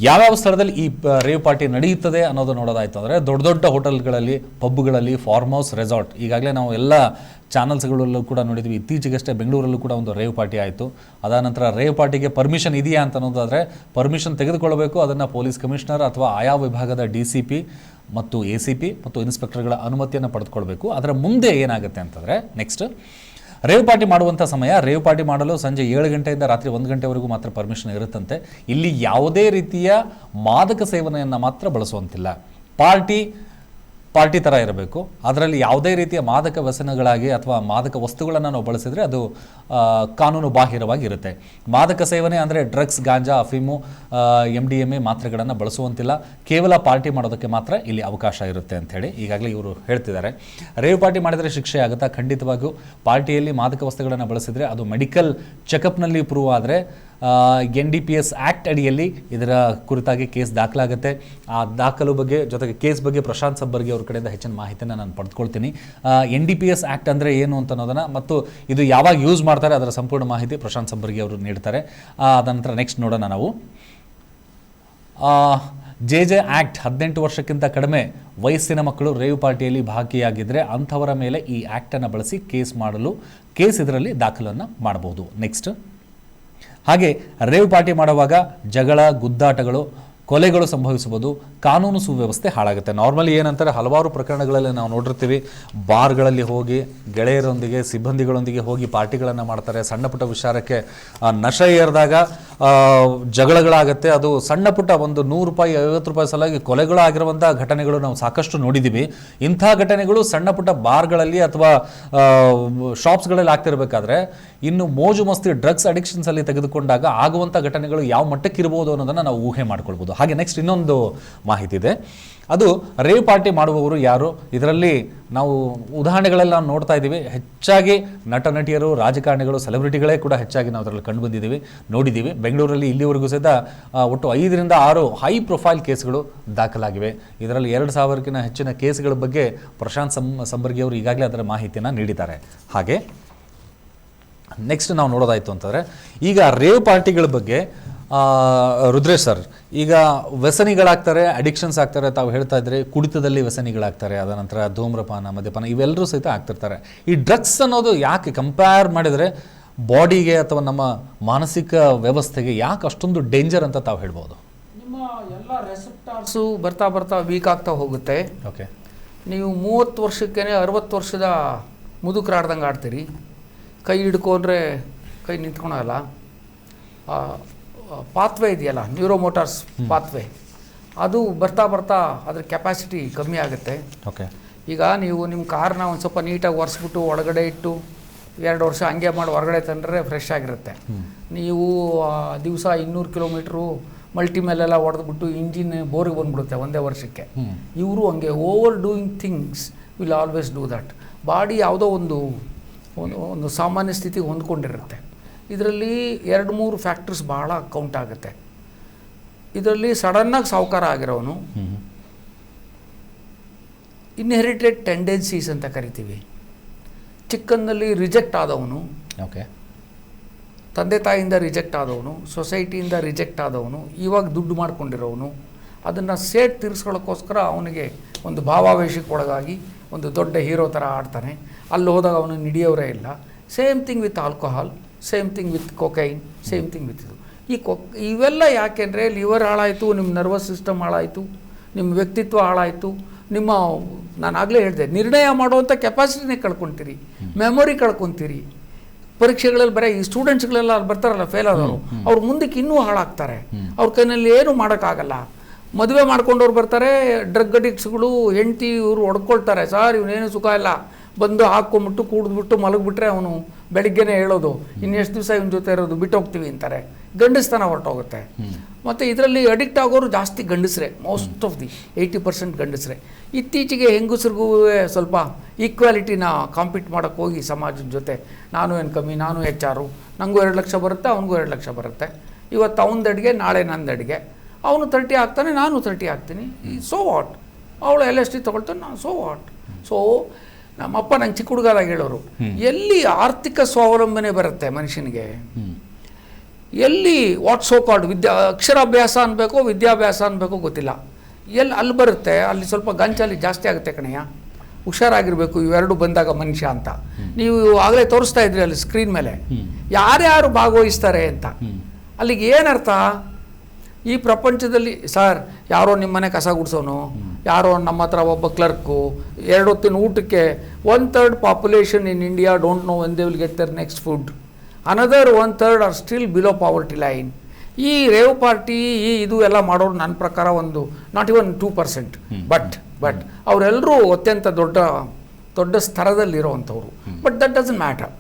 ಯಾವ್ಯಾವ ಸ್ಥಳದಲ್ಲಿ ಈ ರೇವ್ ಪಾರ್ಟಿ ನಡೆಯುತ್ತದೆ ಅನ್ನೋದು ನೋಡೋದಾಯ್ತು ಅಂದರೆ, ದೊಡ್ಡ ದೊಡ್ಡ ಹೋಟೆಲ್ಗಳಲ್ಲಿ, ಪಬ್ಗಳಲ್ಲಿ, ಫಾರ್ಮ್ ಹೌಸ್, ರೆಸಾರ್ಟ್. ಈಗಾಗಲೇ ನಾವು ಎಲ್ಲ ಚಾನಲ್ಸ್ಗಳಲ್ಲೂ ಕೂಡ ನೋಡಿದ್ವಿ. ಇತ್ತೀಚೆಗಷ್ಟೇ ಬೆಂಗಳೂರಲ್ಲೂ ಕೂಡ ಒಂದು ರೇವ್ ಪಾರ್ಟಿ ಆಯಿತು. ಅದಾದ ನಂತರ ರೇವ್ ಪಾರ್ಟಿಗೆ ಪರ್ಮಿಷನ್ ಇದೆಯಾ ಅಂತ ಅನ್ನೋದಾದರೆ ಪರ್ಮಿಷನ್ ತೆಗೆದುಕೊಳ್ಳಬೇಕು. ಅದನ್ನು ಪೊಲೀಸ್ ಕಮಿಷನರ್ ಅಥವಾ ಆಯಾ ವಿಭಾಗದ DCP ಮತ್ತು ACP ಮತ್ತು ಇನ್ಸ್ಪೆಕ್ಟರ್ಗಳ ಅನುಮತಿಯನ್ನು ಪಡೆದುಕೊಳ್ಬೇಕು. ಅದರ ಮುಂದೆ ಏನಾಗುತ್ತೆ ಅಂತಂದರೆ, ನೆಕ್ಸ್ಟ್ ರೇವ್ ಪಾರ್ಟಿ ಮಾಡುವಂಥ ಸಮಯ, ರೇವ್ ಪಾರ್ಟಿ ಮಾಡಲು ಸಂಜೆ 7 ಗಂಟೆಯಿಂದ ರಾತ್ರಿ 1 ಗಂಟೆವರೆಗೂ ಮಾತ್ರ ಪರ್ಮಿಷನ್ ಇರುತ್ತಂತೆ. ಇಲ್ಲಿ ಯಾವುದೇ ರೀತಿಯ ಮಾದಕ ಸೇವನೆಯನ್ನು ಮಾತ್ರ ಬಳಸುವಂತಿಲ್ಲ. ಪಾರ್ಟಿ ಥರ ಇರಬೇಕು. ಅದರಲ್ಲಿ ಯಾವುದೇ ರೀತಿಯ ಮಾದಕ ವ್ಯಸನಗಳಾಗಿ ಅಥವಾ ಮಾದಕ ವಸ್ತುಗಳನ್ನು ನಾವು ಬಳಸಿದರೆ ಅದು ಕಾನೂನು ಬಾಹಿರವಾಗಿ ಇರುತ್ತೆ. ಮಾದಕ ಸೇವನೆ ಅಂದರೆ ಡ್ರಗ್ಸ್, ಗಾಂಜಾ, ಅಫೀಮು, MDMA ಮಾತ್ರೆಗಳನ್ನು ಬಳಸುವಂತಿಲ್ಲ. ಕೇವಲ ಪಾರ್ಟಿ ಮಾಡೋದಕ್ಕೆ ಮಾತ್ರ ಇಲ್ಲಿ ಅವಕಾಶ ಇರುತ್ತೆ ಅಂಥೇಳಿ ಈಗಾಗಲೇ ಇವರು ಹೇಳ್ತಿದ್ದಾರೆ. ರೇವ್ ಪಾರ್ಟಿ ಮಾಡಿದರೆ ಶಿಕ್ಷೆ ಆಗುತ್ತಾ? ಖಂಡಿತವಾಗಿಯೂ. ಪಾರ್ಟಿಯಲ್ಲಿ ಮಾದಕ ವಸ್ತುಗಳನ್ನು ಬಳಸಿದರೆ ಅದು ಮೆಡಿಕಲ್ ಚೆಕಪ್ನಲ್ಲಿ ಪ್ರೂವ್ ಆದರೆ NDPS ಆ್ಯಕ್ಟ್ ಅಡಿಯಲ್ಲಿ ಇದರ ಕುರಿತಾಗಿ ಕೇಸ್ ದಾಖಲಾಗುತ್ತೆ. ಆ ದಾಖಲು ಬಗ್ಗೆ ಜೊತೆಗೆ ಕೇಸ್ ಬಗ್ಗೆ ಪ್ರಶಾಂತ್ ಸಬ್ಬರ್ಗಿ ಅವ್ರ ಕಡೆಯಿಂದ ಹೆಚ್ಚಿನ ಮಾಹಿತಿಯನ್ನು ನಾನು ಪಡೆದುಕೊಳ್ತೀನಿ. NDPS ಆ್ಯಕ್ಟ್ ಅಂದರೆ ಏನು ಅಂತ ಅನ್ನೋದನ್ನು ಮತ್ತು ಇದು ಯಾವಾಗ ಯೂಸ್ ಮಾಡ್ತಾರೆ ಅದರ ಸಂಪೂರ್ಣ ಮಾಹಿತಿ ಪ್ರಶಾಂತ್ ಸಬ್ಬರ್ಗಿ ಅವರು ನೀಡ್ತಾರೆ. ಅದಂತರ ನೆಕ್ಸ್ಟ್ ನೋಡೋಣ ನಾವು. JJ ಆ್ಯಕ್ಟ್ 18 ವರ್ಷಕ್ಕಿಂತ ಕಡಿಮೆ ವಯಸ್ಸಿನ ಮಕ್ಕಳು ರೇವ್ ಪಾರ್ಟಿಯಲ್ಲಿ ಭಾಗಿಯಾಗಿದ್ದರೆ ಅಂಥವರ ಮೇಲೆ ಈ ಆ್ಯಕ್ಟನ್ನು ಬಳಸಿ ಕೇಸ್ ಇದರಲ್ಲಿ ದಾಖಲನ್ನು ಮಾಡಬಹುದು. ನೆಕ್ಸ್ಟ್, ಹಾಗೆ ರೇವ್ ಪಾರ್ಟಿ ಮಾಡುವಾಗ ಜಗಳ, ಗುದ್ದಾಟಗಳು, ಕೊಲೆಗಳು ಸಂಭವಿಸಬಹುದು, ಕಾನೂನು ಸುವ್ಯವಸ್ಥೆ ಹಾಳಾಗುತ್ತೆ. ನಾರ್ಮಲಿ ಏನಂತಾರೆ, ಹಲವಾರು ಪ್ರಕರಣಗಳಲ್ಲಿ ನಾವು ನೋಡಿರ್ತೀವಿ, ಬಾರ್ಗಳಲ್ಲಿ ಹೋಗಿ ಗೆಳೆಯರೊಂದಿಗೆ ಸಿಬ್ಬಂದಿಗಳೊಂದಿಗೆ ಹೋಗಿ ಪಾರ್ಟಿಗಳನ್ನು ಮಾಡ್ತಾರೆ. ಸಣ್ಣ ಪುಟ್ಟ ವಿಚಾರಕ್ಕೆ ನಶೆ ಏರಿದಾಗ ಜಗಳಗಳಾಗುತ್ತೆ. ಅದು ಸಣ್ಣ ಪುಟ್ಟ ಒಂದು 100 ರೂಪಾಯಿ 50 ರೂಪಾಯಿ ಸಲಾಗಿ ಕೊಲೆಗಳಾಗಿರುವಂಥ ಘಟನೆಗಳು ನಾವು ಸಾಕಷ್ಟು ನೋಡಿದ್ದೀವಿ. ಇಂಥ ಘಟನೆಗಳು ಸಣ್ಣ ಪುಟ್ಟ ಬಾರ್ಗಳಲ್ಲಿ ಅಥವಾ ಶಾಪ್ಸ್ಗಳಲ್ಲಿ ಆಗ್ತಿರ್ಬೇಕಾದ್ರೆ ಇನ್ನು ಮೋಜು ಮಸ್ತಿ ಡ್ರಗ್ಸ್ ಅಡಿಕ್ಷನ್ಸಲ್ಲಿ ತೆಗೆದುಕೊಂಡಾಗ ಆಗುವಂಥ ಘಟನೆಗಳು ಯಾವ ಮಟ್ಟಕ್ಕೆ ಇರ್ಬೋದು ಅನ್ನೋದನ್ನು ನಾವು ಊಹೆ ಮಾಡ್ಕೊಳ್ಬೋದು. ಹಾಗೆ ನೆಕ್ಸ್ಟ್ ಇನ್ನೊಂದು ಮಾಹಿತಿ ಇದೆ, ಅದು ರೇವ್ ಪಾರ್ಟಿ ಮಾಡುವವರು ಯಾರು. ಇದರಲ್ಲಿ ನಾವು ಉದಾಹರಣೆಗಳೆಲ್ಲ ನೋಡ್ತಾ ಇದ್ದೀವಿ. ಹೆಚ್ಚಾಗಿ ನಟ ನಟಿಯರು, ರಾಜಕಾರಣಿಗಳು, ಸೆಲೆಬ್ರಿಟಿಗಳೇ ಕೂಡ ಹೆಚ್ಚಾಗಿ ನಾವು ಅದರಲ್ಲಿ ಕಂಡು ಬಂದಿದ್ದೀವಿ, ನೋಡಿದ್ದೀವಿ. ಬೆಂಗಳೂರಲ್ಲಿ ಇಲ್ಲಿವರೆಗೂ ಸಹಿತ ಒಟ್ಟು 5 ರಿಂದ 6 ಹೈ ಪ್ರೊಫೈಲ್ ಕೇಸ್ಗಳು ದಾಖಲಾಗಿವೆ. ಇದರಲ್ಲಿ 2000ಕ್ಕಿಂತ ಹೆಚ್ಚಿನ ಕೇಸ್ಗಳ ಬಗ್ಗೆ ಪ್ರಶಾಂತ್ ಸಬ್ಬರ್ಗಿ ಅವರು ಈಗಾಗಲೇ ಅದರ ಮಾಹಿತಿಯನ್ನು ನೀಡಿದ್ದಾರೆ. ಹಾಗೆ ನೆಕ್ಸ್ಟ್ ನಾವು ನೋಡೋದಾಯಿತು ಅಂತಂದರೆ, ಈಗ ರೇವ್ ಪಾರ್ಟಿಗಳ ಬಗ್ಗೆ ರುದ್ರೇಶ್ ಸರ್, ಈಗ ವ್ಯಸನಿಗಳಾಗ್ತಾರೆ, ಅಡಿಕ್ಷನ್ಸ್ ಆಗ್ತಾರೆ. ತಾವು ಹೇಳ್ತಾ ಇದ್ರೆ ಕುಡಿತದಲ್ಲಿ ವ್ಯಸನಿಗಳಾಗ್ತಾರೆ, ಅದ ನಂತರ ಧೂಮ್ರಪಾನ, ಮದ್ಯಪಾನ ಇವೆಲ್ಲರೂ ಸಹಿತ ಆಗ್ತಿರ್ತಾರೆ. ಈ ಡ್ರಗ್ಸ್ ಅನ್ನೋದು ಯಾಕೆ ಕಂಪೇರ್ ಮಾಡಿದರೆ ಬಾಡಿಗೆ ಅಥವಾ ನಮ್ಮ ಮಾನಸಿಕ ವ್ಯವಸ್ಥೆಗೆ ಯಾಕೆ ಅಷ್ಟೊಂದು ಡೇಂಜರ್ ಅಂತ ತಾವು ಹೇಳ್ಬೋದು? ನಿಮ್ಮ ಎಲ್ಲ ರೆಸೆಪ್ಟಾರ್ಸು ಬರ್ತಾ ಬರ್ತಾ ವೀಕ್ ಆಗ್ತಾ ಹೋಗುತ್ತೆ. ಓಕೆ, ನೀವು 30 ವರ್ಷಕ್ಕೇ 60 ವರ್ಷದ ಮುದುಕರಾಡ್ದಂಗೆ ಆಡ್ತೀರಿ. ಕೈ ಹಿಡ್ಕೊಂಡ್ರೆ ಕೈ ನಿಂತ್ಕೊಳಲ್ಲ. ಪಾತ್ವೆ ಇದೆಯಲ್ಲ, ನ್ಯೂರೋಮೋಟಾರ್ಸ್ ಪಾತ್ವೆ, ಅದು ಬರ್ತಾ ಬರ್ತಾ ಅದ್ರ ಕೆಪಾಸಿಟಿ ಕಮ್ಮಿ ಆಗುತ್ತೆ. ಓಕೆ, ಈಗ ನೀವು ನಿಮ್ಮ ಕಾರ್ನ ಒಂದು ಸ್ವಲ್ಪ ನೀಟಾಗಿ ಒರೆಸ್ಬಿಟ್ಟು ಒಳಗಡೆ ಇಟ್ಟು 2 ವರ್ಷ ಹಂಗೆ ಮಾಡಿ ಹೊರಗಡೆ ತಂದರೆ ಫ್ರೆಶ್ ಆಗಿರುತ್ತೆ. ನೀವು ದಿವಸ 200 ಕಿಲೋಮೀಟ್ರು ಮಲ್ಟಿ ಮೇಲೆಲ್ಲ ಹೊಡೆದ್ಬಿಟ್ಟು ಇಂಜಿನ್ ಬೋರಿಗೆ ಬಂದ್ಬಿಡುತ್ತೆ ಒಂದೇ ವರ್ಷಕ್ಕೆ. ಇವರು ಹಂಗೆ over doing things will always do that. Body ಯಾವುದೋ ಒಂದು ಸಾಮಾನ್ಯ ಸ್ಥಿತಿಗೆ ಹೊಂದ್ಕೊಂಡಿರುತ್ತೆ. ಇದರಲ್ಲಿ 2-3 ಫ್ಯಾಕ್ಟರ್ಸ್ ಭಾಳ ಕೌಂಟ್ ಆಗುತ್ತೆ. ಇದರಲ್ಲಿ ಸಡನ್ನಾಗಿ ಸಾಹುಕಾರ ಆಗಿರೋನು, ಇನ್ಹೆರಿಟೆಡ್ ಟೆಂಡೆನ್ಸೀಸ್ ಅಂತ ಕರಿತೀವಿ. ಚಿಕ್ಕಂದಲ್ಲಿ ರಿಜೆಕ್ಟ್ ಆದವನು, ಓಕೆ, ತಂದೆ ತಾಯಿಯಿಂದ ರಿಜೆಕ್ಟ್ ಆದವನು, ಸೊಸೈಟಿಯಿಂದ ರಿಜೆಕ್ಟ್ ಆದವನು, ಇವಾಗ ದುಡ್ಡು ಮಾಡ್ಕೊಂಡಿರೋನು, ಅದನ್ನು ಸೇಟ್ ತೀರಿಸ್ಕೊಳ್ಳೋಕ್ಕೋಸ್ಕರ ಅವನಿಗೆ ಒಂದು ಭಾವಾವೇಶಕ್ಕೆ ಒಳಗಾಗಿ ಒಂದು ದೊಡ್ಡ ಹೀರೋ ಥರ ಆಡ್ತಾನೆ. ಅಲ್ಲಿ ಹೋದಾಗ ಅವನು ಹಿಡಿಯೋರೇ ಇಲ್ಲ. Same thing with alcohol, same thing with cocaine, same thing with ಇದು. ಇವೆಲ್ಲ ಯಾಕೆಂದರೆ ಲಿವರ್ ಹಾಳಾಯಿತು, ನಿಮ್ಮ ನರ್ವಸ್ ಸಿಸ್ಟಮ್ ಹಾಳಾಯಿತು, ನಿಮ್ಮ ವ್ಯಕ್ತಿತ್ವ ಹಾಳಾಯಿತು, ನಿಮ್ಮ ನಾನು ಆಗಲೇ ಹೇಳಿದೆ ನಿರ್ಣಯ ಮಾಡುವಂಥ ಕೆಪಾಸಿಟಿನೇ ಕಳ್ಕೊತೀರಿ, ಮೆಮೊರಿ ಕಳ್ಕೊತೀರಿ. ಪರೀಕ್ಷೆಗಳಲ್ಲಿ ಬರೀ ಈ ಸ್ಟೂಡೆಂಟ್ಸ್ಗಳೆಲ್ಲ ಬರ್ತಾರಲ್ಲ ಫೇಲ್ ಆದವರು, ಅವ್ರು ಮುಂದಕ್ಕೆ ಇನ್ನೂ ಹಾಳಾಗ್ತಾರೆ. ಅವ್ರ ಕೈನಲ್ಲಿ ಏನೂ ಮಾಡೋಕ್ಕಾಗಲ್ಲ. ಮದುವೆ ಮಾಡ್ಕೊಂಡವ್ರು ಬರ್ತಾರೆ, ಡ್ರಗ್ ಅಡಿಕ್ಟ್ಸ್ಗಳು, ಹೆಂಡತಿ ಇವರು ಹೊಡ್ಕೊಳ್ತಾರೆ. ಸರ್ ಇವನೇನು ಸುಖ ಇಲ್ಲ, ಬಂದು ಹಾಕ್ಕೊಂಬಿಟ್ಟು ಕೂಡಿದ್ಬಿಟ್ಟು ಮಲಗಿಬಿಟ್ರೆ ಅವನು ಬೆಳಿಗ್ಗೆನೇ ಹೇಳೋದು ಇನ್ನೆಷ್ಟು ದಿವಸ ಇವನ ಜೊತೆ ಇರೋದು, ಬಿಟ್ಟು ಹೋಗ್ತೀವಿ ಅಂತಾರೆ. ಗಂಡಸ್ತನ ಹೊರಟೋಗುತ್ತೆ. ಮತ್ತು ಇದರಲ್ಲಿ ಅಡಿಕ್ಟ್ ಆಗೋರು ಜಾಸ್ತಿ ಗಂಡಸ್ರೆ, ಮೋಸ್ಟ್ ಆಫ್ ದಿ 80% ಗಂಡಸ್ರೆ. ಇತ್ತೀಚೆಗೆ ಹೆಂಗಸ್ರಿಗೂ ಸ್ವಲ್ಪ ಈಕ್ವಾಲಿಟಿನ ಕಾಂಪೀಟ್ ಮಾಡೋಕ್ಕೆ ಹೋಗಿ ಸಮಾಜದ ಜೊತೆ ನಾನು ಏನು ಕಮ್ಮಿ, ನಾನು ಹೆಚ್ಚಾರು, ನನಗೂ 2 ಲಕ್ಷ ಬರುತ್ತೆ, ಅವನಿಗೂ 2 ಲಕ್ಷ ಬರುತ್ತೆ. ಇವತ್ತು ಅವನದು ಅಡುಗೆ, ನಾಳೆ ನಂದು ಅಡುಗೆ. ಅವನು 30 ಆಗ್ತಾನೆ, ನಾನು 30 ಆಗ್ತೀನಿ. So what? ಅವಳು LSD ತೊಗೊಳ್ತಾನೆ, ನಾನು ಸೋ ವಾಟ್? ಸೊ ನಮ್ಮಪ್ಪ ನಂಗೆ ಚಿಕ್ಕ ಹುಡುಗರಾಗಿ ಹೇಳೋರು, ಎಲ್ಲಿ ಆರ್ಥಿಕ ಸ್ವಾವಲಂಬನೆ ಬರುತ್ತೆ ಮನುಷ್ಯನಿಗೆ, ಎಲ್ಲಿ ವಾಟ್ ಸೋ ಕಾಲ್ಡ್ ಅಕ್ಷರಾಭ್ಯಾಸ ಅನ್ಬೇಕೋ ವಿದ್ಯಾಭ್ಯಾಸ ಅನ್ಬೇಕೋ ಗೊತ್ತಿಲ್ಲ, ಅಲ್ಲಿ ಬರುತ್ತೆ. ಅಲ್ಲಿ ಸ್ವಲ್ಪ ಗಂಚಲ್ಲಿ ಜಾಸ್ತಿ ಆಗುತ್ತೆ ಕಣಯ್ಯ, ಹುಷಾರಾಗಿರ್ಬೇಕು ಇವೆರಡು ಬಂದಾಗ ಮನುಷ್ಯ ಅಂತ. ನೀವು ಆಗಲೇ ತೋರಿಸ್ತಾ ಇದ್ರಿ ಅಲ್ಲಿ ಸ್ಕ್ರೀನ್ ಮೇಲೆ ಯಾರ್ಯಾರು ಭಾಗವಹಿಸ್ತಾರೆ ಅಂತ. ಅಲ್ಲಿಗೆ ಏನರ್ಥ? ಈ ಪ್ರಪಂಚದಲ್ಲಿ ಸರ್ ಯಾರೋ ನಿಮ್ಮ ಮನೆ ಕಸ ಗುಡಿಸೋನು, ಯಾರೋ ನಮ್ಮ ಹತ್ರ ಒಬ್ಬ ಕ್ಲರ್ಕು, 2 ಹೊತ್ತಿನ ಊಟಕ್ಕೆ 1/3 population in India don't know when they will get their next food, another 1/3 are still below poverty line. ಈ ರೇವ್ ಪಾರ್ಟಿ ಇದು ಎಲ್ಲ ಮಾಡೋರು ನನ್ನ ಪ್ರಕಾರ ಒಂದು ನಾಟ್ ಇವನ್ 2%. ಬಟ್ ಅವರೆಲ್ಲರೂ ಅತ್ಯಂತ ದೊಡ್ಡ ಸ್ತರದಲ್ಲಿರೋವಂಥವ್ರು. But that doesn't matter.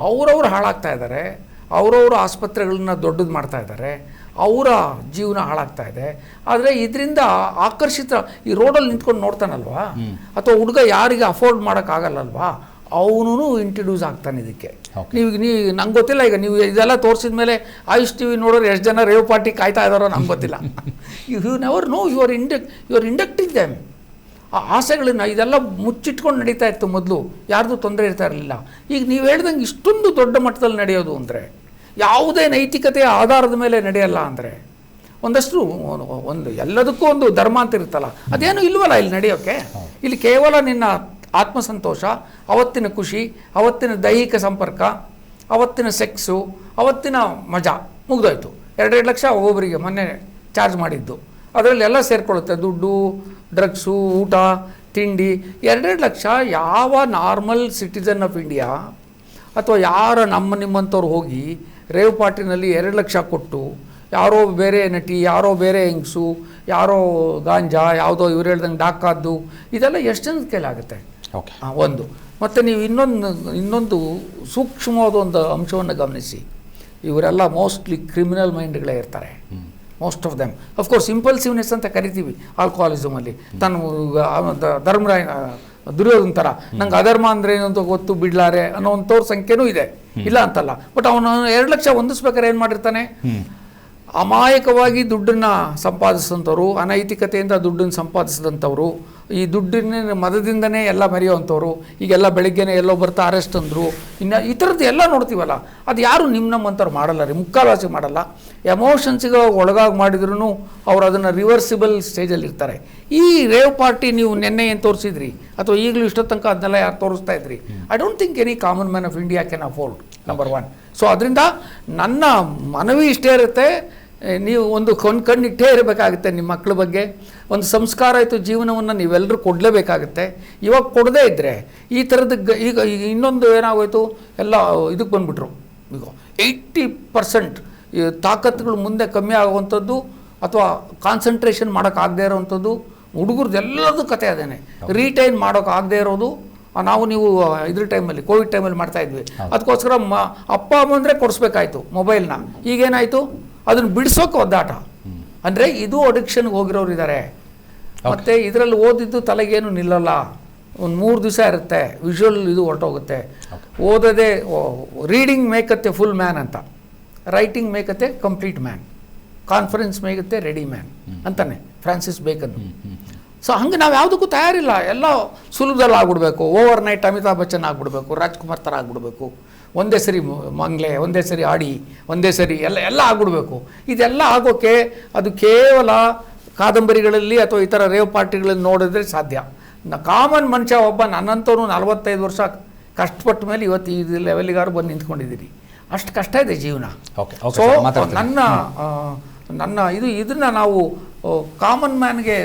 ಅವರವ್ರು ಹಾಳಾಗ್ತಾ ಇದ್ದಾರೆ, ಅವರವರು ಆಸ್ಪತ್ರೆಗಳನ್ನ ದೊಡ್ಡದು ಮಾಡ್ತಾ ಇದ್ದಾರೆ, ಅವರ ಜೀವನ ಹಾಳಾಗ್ತಾ ಇದೆ. ಆದರೆ ಇದರಿಂದ ಆಕರ್ಷಿತ ಈ ರೋಡಲ್ಲಿ ನಿಂತ್ಕೊಂಡು ನೋಡ್ತಾನಲ್ವಾ, ಅಥವಾ ಹುಡುಗ ಯಾರಿಗೆ ಅಫೋರ್ಡ್ ಮಾಡೋಕ್ಕಾಗಲ್ಲಲ್ವಾ, ಅವನು ಇಂಟ್ರಡ್ಯೂಸ್ ಆಗ್ತಾನೆ ಇದಕ್ಕೆ. ನಂಗೆ ಗೊತ್ತಿಲ್ಲ. ಈಗ ನೀವು ಇದೆಲ್ಲ ತೋರಿಸಿದ ಮೇಲೆ ಆಯುಷ್ ಟಿ ವಿ ನೋಡೋರು ಎಷ್ಟು ಜನ ರೇವ್ ಪಾರ್ಟಿ ಕಾಯ್ತಾ ಇದ್ದಾರೋ ನಂಗೆ ಗೊತ್ತಿಲ್ಲ. You never know, you are inducting them. ಆ ಆಸೆಗಳನ್ನ ಇದೆಲ್ಲ ಮುಚ್ಚಿಟ್ಕೊಂಡು ನಡೀತಾ ಇತ್ತು ಮೊದಲು, ಯಾರ್ದು ತೊಂದರೆ ಇರ್ತಾ ಇರಲಿಲ್ಲ. ಈಗ ನೀವು ಹೇಳ್ದಂಗೆ ಇಷ್ಟೊಂದು ದೊಡ್ಡ ಮಟ್ಟದಲ್ಲಿ ನಡೆಯೋದು ಅಂದರೆ, ಯಾವುದೇ ನೈತಿಕತೆಯ ಆಧಾರದ ಮೇಲೆ ನಡೆಯಲ್ಲ ಅಂದರೆ, ಒಂದಷ್ಟು ಒಂದು ಎಲ್ಲದಕ್ಕೂ ಒಂದು ಧರ್ಮ ಅಂತ ಇರುತ್ತಲ್ಲ, ಅದೇನು ಇಲ್ವಲ್ಲ ಇಲ್ಲಿ ನಡೆಯೋಕ್ಕೆ. ಇಲ್ಲಿ ಕೇವಲ ನಿನ್ನ ಆತ್ಮಸಂತೋಷ, ಅವತ್ತಿನ ಖುಷಿ, ಅವತ್ತಿನ ದೈಹಿಕ ಸಂಪರ್ಕ, ಅವತ್ತಿನ ಸೆಕ್ಸು, ಅವತ್ತಿನ ಮಜಾ ಮುಗಿದೋಯ್ತು. 2 ಲಕ್ಷ ಒಬ್ಬೊಬ್ಬರಿಗೆ ಮೊನ್ನೆ ಚಾರ್ಜ್ ಮಾಡಿದ್ದು, ಅದರಲ್ಲಿ ಎಲ್ಲ ಸೇರಿಕೊಳ್ಳುತ್ತೆ. ದುಡ್ಡು, ಡ್ರಗ್ಸು, ಊಟ, ತಿಂಡಿ. 2 ಲಕ್ಷ ಯಾವ ನಾರ್ಮಲ್ ಸಿಟಿಸನ್ ಆಫ್ ಇಂಡಿಯಾ ಅಥವಾ ಯಾರ ನಿಮ್ಮಂಥವ್ರು ಹೋಗಿ ರೇವ್ ಪಾರ್ಟಿನಲ್ಲಿ 2 ಲಕ್ಷ ಕೊಟ್ಟು, ಯಾರೋ ಬೇರೆ ನಟಿ, ಯಾರೋ ಬೇರೆ ಹೆಂಗಸು, ಯಾರೋ ಗಾಂಜಾ, ಯಾವುದೋ ಇವ್ರು ಹೇಳ್ದಂಗೆ ಡಾಕಾದ್ದು, ಇದೆಲ್ಲ ಎಷ್ಟು ಜನದ ಕೈಲಾಗುತ್ತೆ? ಒಂದು. ಮತ್ತು ನೀವು ಇನ್ನೊಂದು ಸೂಕ್ಷ್ಮವಾದ ಒಂದು ಅಂಶವನ್ನು ಗಮನಿಸಿ. ಇವರೆಲ್ಲ ಮೋಸ್ಟ್ಲಿ ಕ್ರಿಮಿನಲ್ ಮೈಂಡ್ಗಳೇ ಇರ್ತಾರೆ, ಮೋಸ್ಟ್ ಆಫ್ ದೆಮ್. ಅಫ್ಕೋರ್ಸ್ ಇಂಪಲ್ಸಿವ್ನೆಸ್ ಅಂತ ಕರಿತೀವಿ ಆಲ್ಕೋಹಾಲಿಸಮಲ್ಲಿ. ಧರ್ಮರಾಯ ದುರ್ಯೋಧನ ಥರ ನಂಗೆ ಅಧರ್ಮ ಅಂದರೆ ಏನು ಅಂತ ಗೊತ್ತು ಬಿಡ್ಲಾರೆ ಅನ್ನೋವಂಥವ್ರ ಸಂಖ್ಯೆನೂ ಇದೆ, ಇಲ್ಲ ಅಂತಲ್ಲ. ಬಟ್ ಅವನು 2 ಲಕ್ಷ ಹೊಂದಿಸ್ಬೇಕಾದ್ರೆ ಏನು ಮಾಡಿರ್ತಾನೆ? ಅಮಾಯಕವಾಗಿ ದುಡ್ಡನ್ನು ಸಂಪಾದಿಸಿದಂಥವ್ರು, ಅನೈತಿಕತೆಯಿಂದ ದುಡ್ಡನ್ನು ಸಂಪಾದಿಸಿದಂಥವ್ರು, ಈ ದುಡ್ಡಿನ ಮದದಿಂದನೇ ಎಲ್ಲ ಮರೆಯುವಂಥವ್ರು. ಈಗೆಲ್ಲ ಬೆಳಗ್ಗೆನೇ ಎಲ್ಲೋ ಬರ್ತಾ ಅರೆಸ್ಟ್ ಅಂದರು, ಇನ್ನು ಈ ಥರದ್ದು ಎಲ್ಲ ನೋಡ್ತೀವಲ್ಲ, ಅದು ಯಾರು ನಮ್ಮಂಥವ್ರು ಮಾಡಲ್ಲ ರೀ, ಮುಕ್ಕಾಲ್ವಾಸಿ ಮಾಡಲ್ಲ. ಎಮೋಷನ್ಸಿಗೆ ಒಳಗಾಗಿ ಮಾಡಿದ್ರೂ ಅವ್ರು ಅದನ್ನು ರಿವರ್ಸಿಬಲ್ ಸ್ಟೇಜಲ್ಲಿ ಇರ್ತಾರೆ. ಈ ರೇವ್ ಪಾರ್ಟಿ ನೀವು ನೆನ್ನೆ ಏನು ತೋರಿಸಿದ್ರಿ, ಅಥವಾ ಈಗಲೂ ಇಷ್ಟೋ ತನಕ ಅದನ್ನೆಲ್ಲ ಯಾರು ತೋರಿಸ್ತಾ ಇದ್ರಿ? I don't think any common man of India can afford, number 1. So ಅದರಿಂದ ನನ್ನ ಮನವಿ ಇಷ್ಟೇ ಇರುತ್ತೆ, ನೀವು ಒಂದು ಕಣ್ಣಿಟ್ಟೇ ಇರಬೇಕಾಗುತ್ತೆ ನಿಮ್ಮ ಮಕ್ಕಳ ಬಗ್ಗೆ. ಒಂದು ಸಂಸ್ಕಾರ ಆಯಿತು ಜೀವನವನ್ನು ನೀವೆಲ್ಲರೂ ಕೊಡಲೇಬೇಕಾಗುತ್ತೆ. ಇವಾಗ ಕೊಡದೇ ಇದ್ದರೆ ಈ ಥರದ್ದು ಈಗ ಇನ್ನೊಂದು ಏನಾಗೋಯ್ತು, ಎಲ್ಲ ಇದಕ್ಕೆ ಬಂದುಬಿಟ್ರು. ಈಗ 80% ತಾಕತ್ತುಗಳು ಮುಂದೆ ಕಮ್ಮಿ ಆಗುವಂಥದ್ದು, ಅಥವಾ ಕಾನ್ಸಂಟ್ರೇಷನ್ ಮಾಡೋಕ್ಕಾಗದೇ ಇರೋವಂಥದ್ದು ಹುಡುಗರದ್ದು ಎಲ್ಲದೂ ಕತೆ ಅದೇನೆ. ರೀಟೈನ್ ಮಾಡೋಕ್ಕಾಗದೇ ಇರೋದು ನಾವು ನೀವು ಇದ್ರ ಟೈಮಲ್ಲಿ, ಕೋವಿಡ್ ಟೈಮಲ್ಲಿ ಮಾಡ್ತಾಯಿದ್ವಿ. ಅದಕ್ಕೋಸ್ಕರ ಅಪ್ಪ ಅಮ್ಮ ಅಂದರೆ ಕೊಡಿಸ್ಬೇಕಾಯ್ತು ಮೊಬೈಲ್ನ. ಈಗೇನಾಯಿತು, ಅದನ್ನು ಬಿಡಿಸೋಕೆ ಒದ್ದಾಟ. ಅಂದರೆ ಇದು ಅಡಿಕ್ಷನ್ಗೆ ಹೋಗಿರೋರು ಇದ್ದಾರೆ. ಮತ್ತು ಇದರಲ್ಲಿ ಓದಿದ್ದು ತಲೆಗೇನು ನಿಲ್ಲಲ್ಲ, ಒಂದು 3 ದಿವಸ ಇರುತ್ತೆ, ವಿಜುವಲ್ ಇದು ಹೊರಟೋಗುತ್ತೆ. ಓದೋದೇ ರೀಡಿಂಗ್ ಮೇಕತ್ತೆ ಫುಲ್ ಮ್ಯಾನ್ ಅಂತ, ರೈಟಿಂಗ್ ಮೇಕತ್ತೆ ಕಂಪ್ಲೀಟ್ ಮ್ಯಾನ್, ಕಾನ್ಫರೆನ್ಸ್ ಮೇಕತ್ತೆ ರೆಡಿ ಮ್ಯಾನ್ ಅಂತಾನೆ ಫ್ರಾನ್ಸಿಸ್ ಬೇಕನ್. ಸೊ ಹಂಗೆ ನಾವು ಯಾವುದಕ್ಕೂ ತಯಾರಿಲ್ಲ. ಎಲ್ಲ ಸುಲಭದಲ್ಲಿ ಆಗ್ಬಿಡ್ಬೇಕು, ಓವರ್ ನೈಟ್ ಅಮಿತಾಬ್ ಬಚ್ಚನ್ ಆಗ್ಬಿಡ್ಬೇಕು, ರಾಜ್ಕುಮಾರ್ ಥರ ಆಗ್ಬಿಡ್ಬೇಕು, ಒಂದೇ ಸರಿ ಮಂಗ್ಲೆ, ಒಂದೇ ಸರಿ ಆಡಿ, ಒಂದೇ ಸರಿ ಎಲ್ಲ ಆಗ್ಬಿಡ್ಬೇಕು. ಇದೆಲ್ಲ ಆಗೋಕ್ಕೆ ಅದು ಕೇವಲ ಕಾದಂಬರಿಗಳಲ್ಲಿ ಅಥವಾ ಈ ಥರ ರೇವ್ ಪಾರ್ಟಿಗಳಲ್ಲಿ ನೋಡಿದ್ರೆ ಸಾಧ್ಯ. ಕಾಮನ್ ಮನುಷ್ಯ ಒಬ್ಬ ನನ್ನಂಥವ್ರು 45 ವರ್ಷ ಕಷ್ಟಪಟ್ಟ ಮೇಲೆ ಇವತ್ತು ಈ ಲೆವೆಲಿಗಾರು ಬಂದು ನಿಂತ್ಕೊಂಡಿದ್ದೀರಿ. ಅಷ್ಟು ಕಷ್ಟ ಇದೆ ಜೀವನ. ಸೊ ನನ್ನ ಇದನ್ನು ನಾವು ಕಾಮನ್ ಮ್ಯಾನ್ಗೆ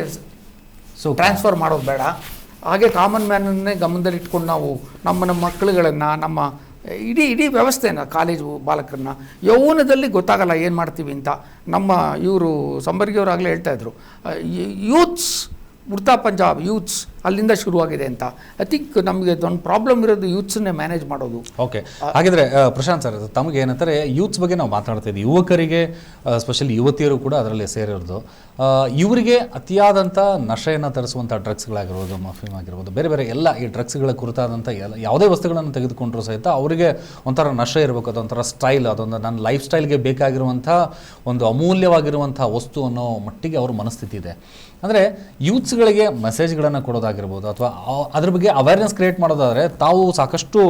ಟ್ರಾನ್ಸ್ಫರ್ ಮಾಡೋದು ಬೇಡ. ಹಾಗೆ ಕಾಮನ್ ಮ್ಯಾನನ್ನೇ ಗಮನದಲ್ಲಿಟ್ಕೊಂಡು ನಾವು ನಮ್ಮ ಮಕ್ಕಳುಗಳನ್ನು, ನಮ್ಮ ಇಡೀ ವ್ಯವಸ್ಥೆನ, ಕಾಲೇಜು ಬಾಲಕರನ್ನ ಯೌವನದಲ್ಲಿ ಗೊತ್ತಾಗಲ್ಲ ಏನು ಮಾಡ್ತೀವಿ ಅಂತ. ನಮ್ಮ ಇವರು ಸಂಬರ್ಗಿಯವರಾಗಲೇ ಹೇಳ್ತಾಯಿದ್ರು, ಯೂತ್ಸ್ ಉಡ್ತಾ ಪಂಜಾಬ್ ಯೂತ್ಸ್ ಅಲ್ಲಿಂದ ಶುರುವಾಗಿದೆ ಅಂತ. ಐ ಥಿಂಕ್ ನಮಗೆ ಒಂದು ಪ್ರಾಬ್ಲಮ್ ಇರೋದು ಯೂತ್ಸನ್ನೇ ಮ್ಯಾನೇಜ್ ಮಾಡೋದು. ಓಕೆ, ಹಾಗಿದ್ರೆ ಪ್ರಶಾಂತ್ ಸರ್, ತಮಗೆ ಏನಂತಾರೆ ಯೂತ್ಸ್ ಬಗ್ಗೆ ನಾವು ಮಾತಾಡ್ತಾ ಇದ್ದೀವಿ, ಯುವಕರಿಗೆ ಸ್ಪೆಷಲಿ ಯುವತಿಯರು ಕೂಡ ಅದರಲ್ಲಿ ಸೇರಿರೋದು. ಇವರಿಗೆ ಅತಿಯಾದಂಥ ನಶೆಯನ್ನು ತರಿಸುವಂಥ ಡ್ರಗ್ಸ್ಗಳಾಗಿರ್ಬೋದು, ಮಫಿಮ್ ಆಗಿರ್ಬೋದು, ಬೇರೆ ಬೇರೆ ಎಲ್ಲ ಈ ಡ್ರಗ್ಸ್ಗಳ ಕುರಿತಾದಂಥ ಯಾವುದೇ ವಸ್ತುಗಳನ್ನು ತೆಗೆದುಕೊಂಡ್ರೂ ಸಹಿತ ಅವರಿಗೆ ಒಂಥರ ನಶೆ ಇರಬೇಕು, ಅದೊಂಥರ ಸ್ಟೈಲ್, ಅದೊಂದು ನನ್ನ ಲೈಫ್ ಸ್ಟೈಲ್ಗೆ ಬೇಕಾಗಿರುವಂಥ ಒಂದು ಅಮೂಲ್ಯವಾಗಿರುವಂಥ ವಸ್ತು ಅನ್ನೋ ಮಟ್ಟಿಗೆ ಅವ್ರ ಮನಸ್ಥಿತಿ ಇದೆ. ಅಂದರೆ ಯೂತ್ಸ್ಗಳಿಗೆ ಮೆಸೇಜ್ಗಳನ್ನು ಕೊಡೋದಾಗಿರ್ಬೋದು, ಅಥವಾ ಅದ್ರ ಬಗ್ಗೆ ಅವೇರ್ನೆಸ್ ಕ್ರಿಯೇಟ್ ಮಾಡೋದಾದರೆ ತಾವು ಸಾಕಷ್ಟು